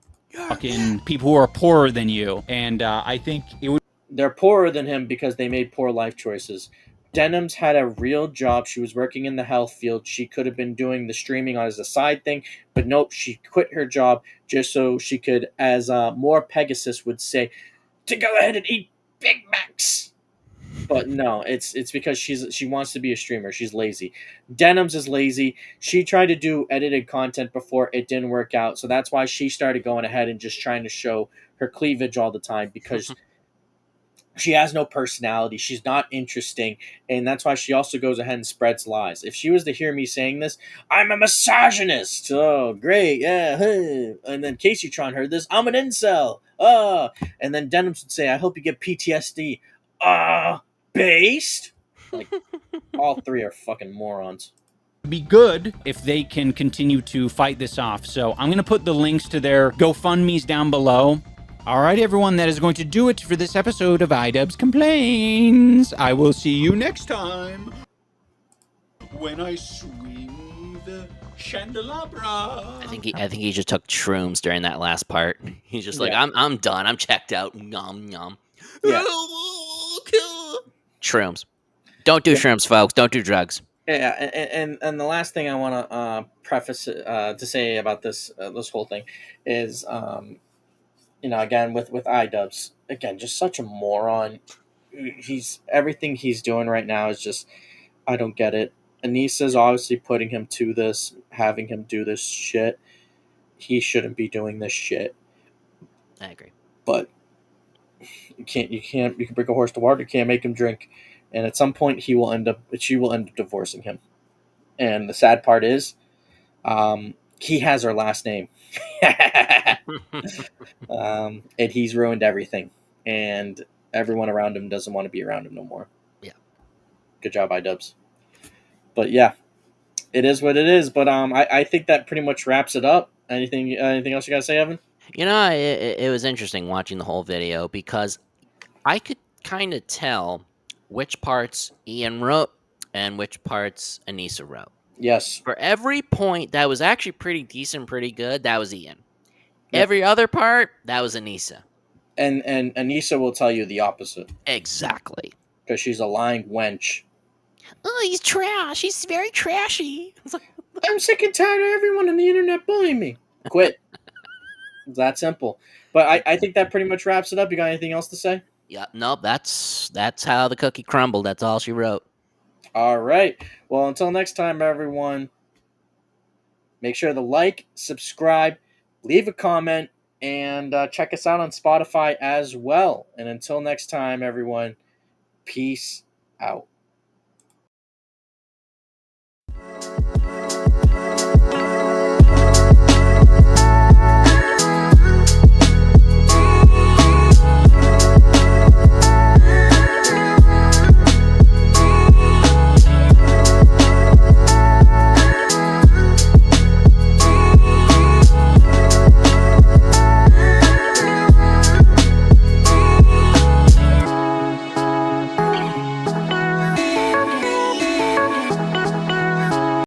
fucking people who are poorer than you. And I think it would. They're poorer than him because they made poor life choices. Denims had a real job. She was working in the health field. She could have been doing the streaming as a side thing, but nope, she quit her job just so she could, as more Pegasus would say, to go ahead and eat Big Macs. But no, it's because she wants to be a streamer. She's lazy. Denims is lazy. She tried to do edited content before it didn't work out, so that's why she started going ahead and just trying to show her cleavage all the time because she has no personality. She's not interesting, and that's why she also goes ahead and spreads lies. If she was to hear me saying this, I'm a misogynist. Oh, great, yeah. And then Casey Tron heard this, I'm an incel. And then Denims would say, I hope you get PTSD. Based. Like all three are fucking morons. Be good if they can continue to fight this off. So I'm going to put the links to their GoFundMe's down below. All right, everyone, that is going to do it for this episode of iDubbbz Complains. I will see you next time when I swing the candelabra. I think he just took shrooms during that last part. He's just like, Yeah. I'm done. I'm checked out. Yum yum. Yeah. Shrooms. Don't do shrooms, folks. Don't do drugs. Yeah, and the last thing I want to preface to say about this whole thing is again with iDubbbz, again, just such a moron. He's everything he's doing right now is just, I don't get it. Anisa's obviously putting him to this, having him do this shit. He shouldn't be doing this shit. I agree. But you can bring a horse to water, you can't make him drink. And at some point she will end up divorcing him. And the sad part is, he has her last name. And he's ruined everything. And everyone around him doesn't want to be around him no more. Yeah. Good job, iDubbbz. But yeah, it is what it is. But I think that pretty much wraps it up. Anything else you gotta say, Evan? It was interesting watching the whole video because I could kind of tell which parts Ian wrote and which parts Anisa wrote. Yes. For every point that was actually pretty decent, pretty good, that was Ian. Every other part, that was Anisa. And Anisa will tell you the opposite Exactly. because she's a lying wench. Oh, he's trash. He's very trashy. It's like, I'm sick and tired of everyone on the internet bullying me. Quit. It's that simple. But I think that pretty much wraps it up. You got anything else to say? yeah, nope. That's how the cookie crumbled. That's all she wrote. All right. Well, until next time, everyone, make sure to like, subscribe, leave a comment, and check us out on Spotify as well. And until next time, everyone, peace out.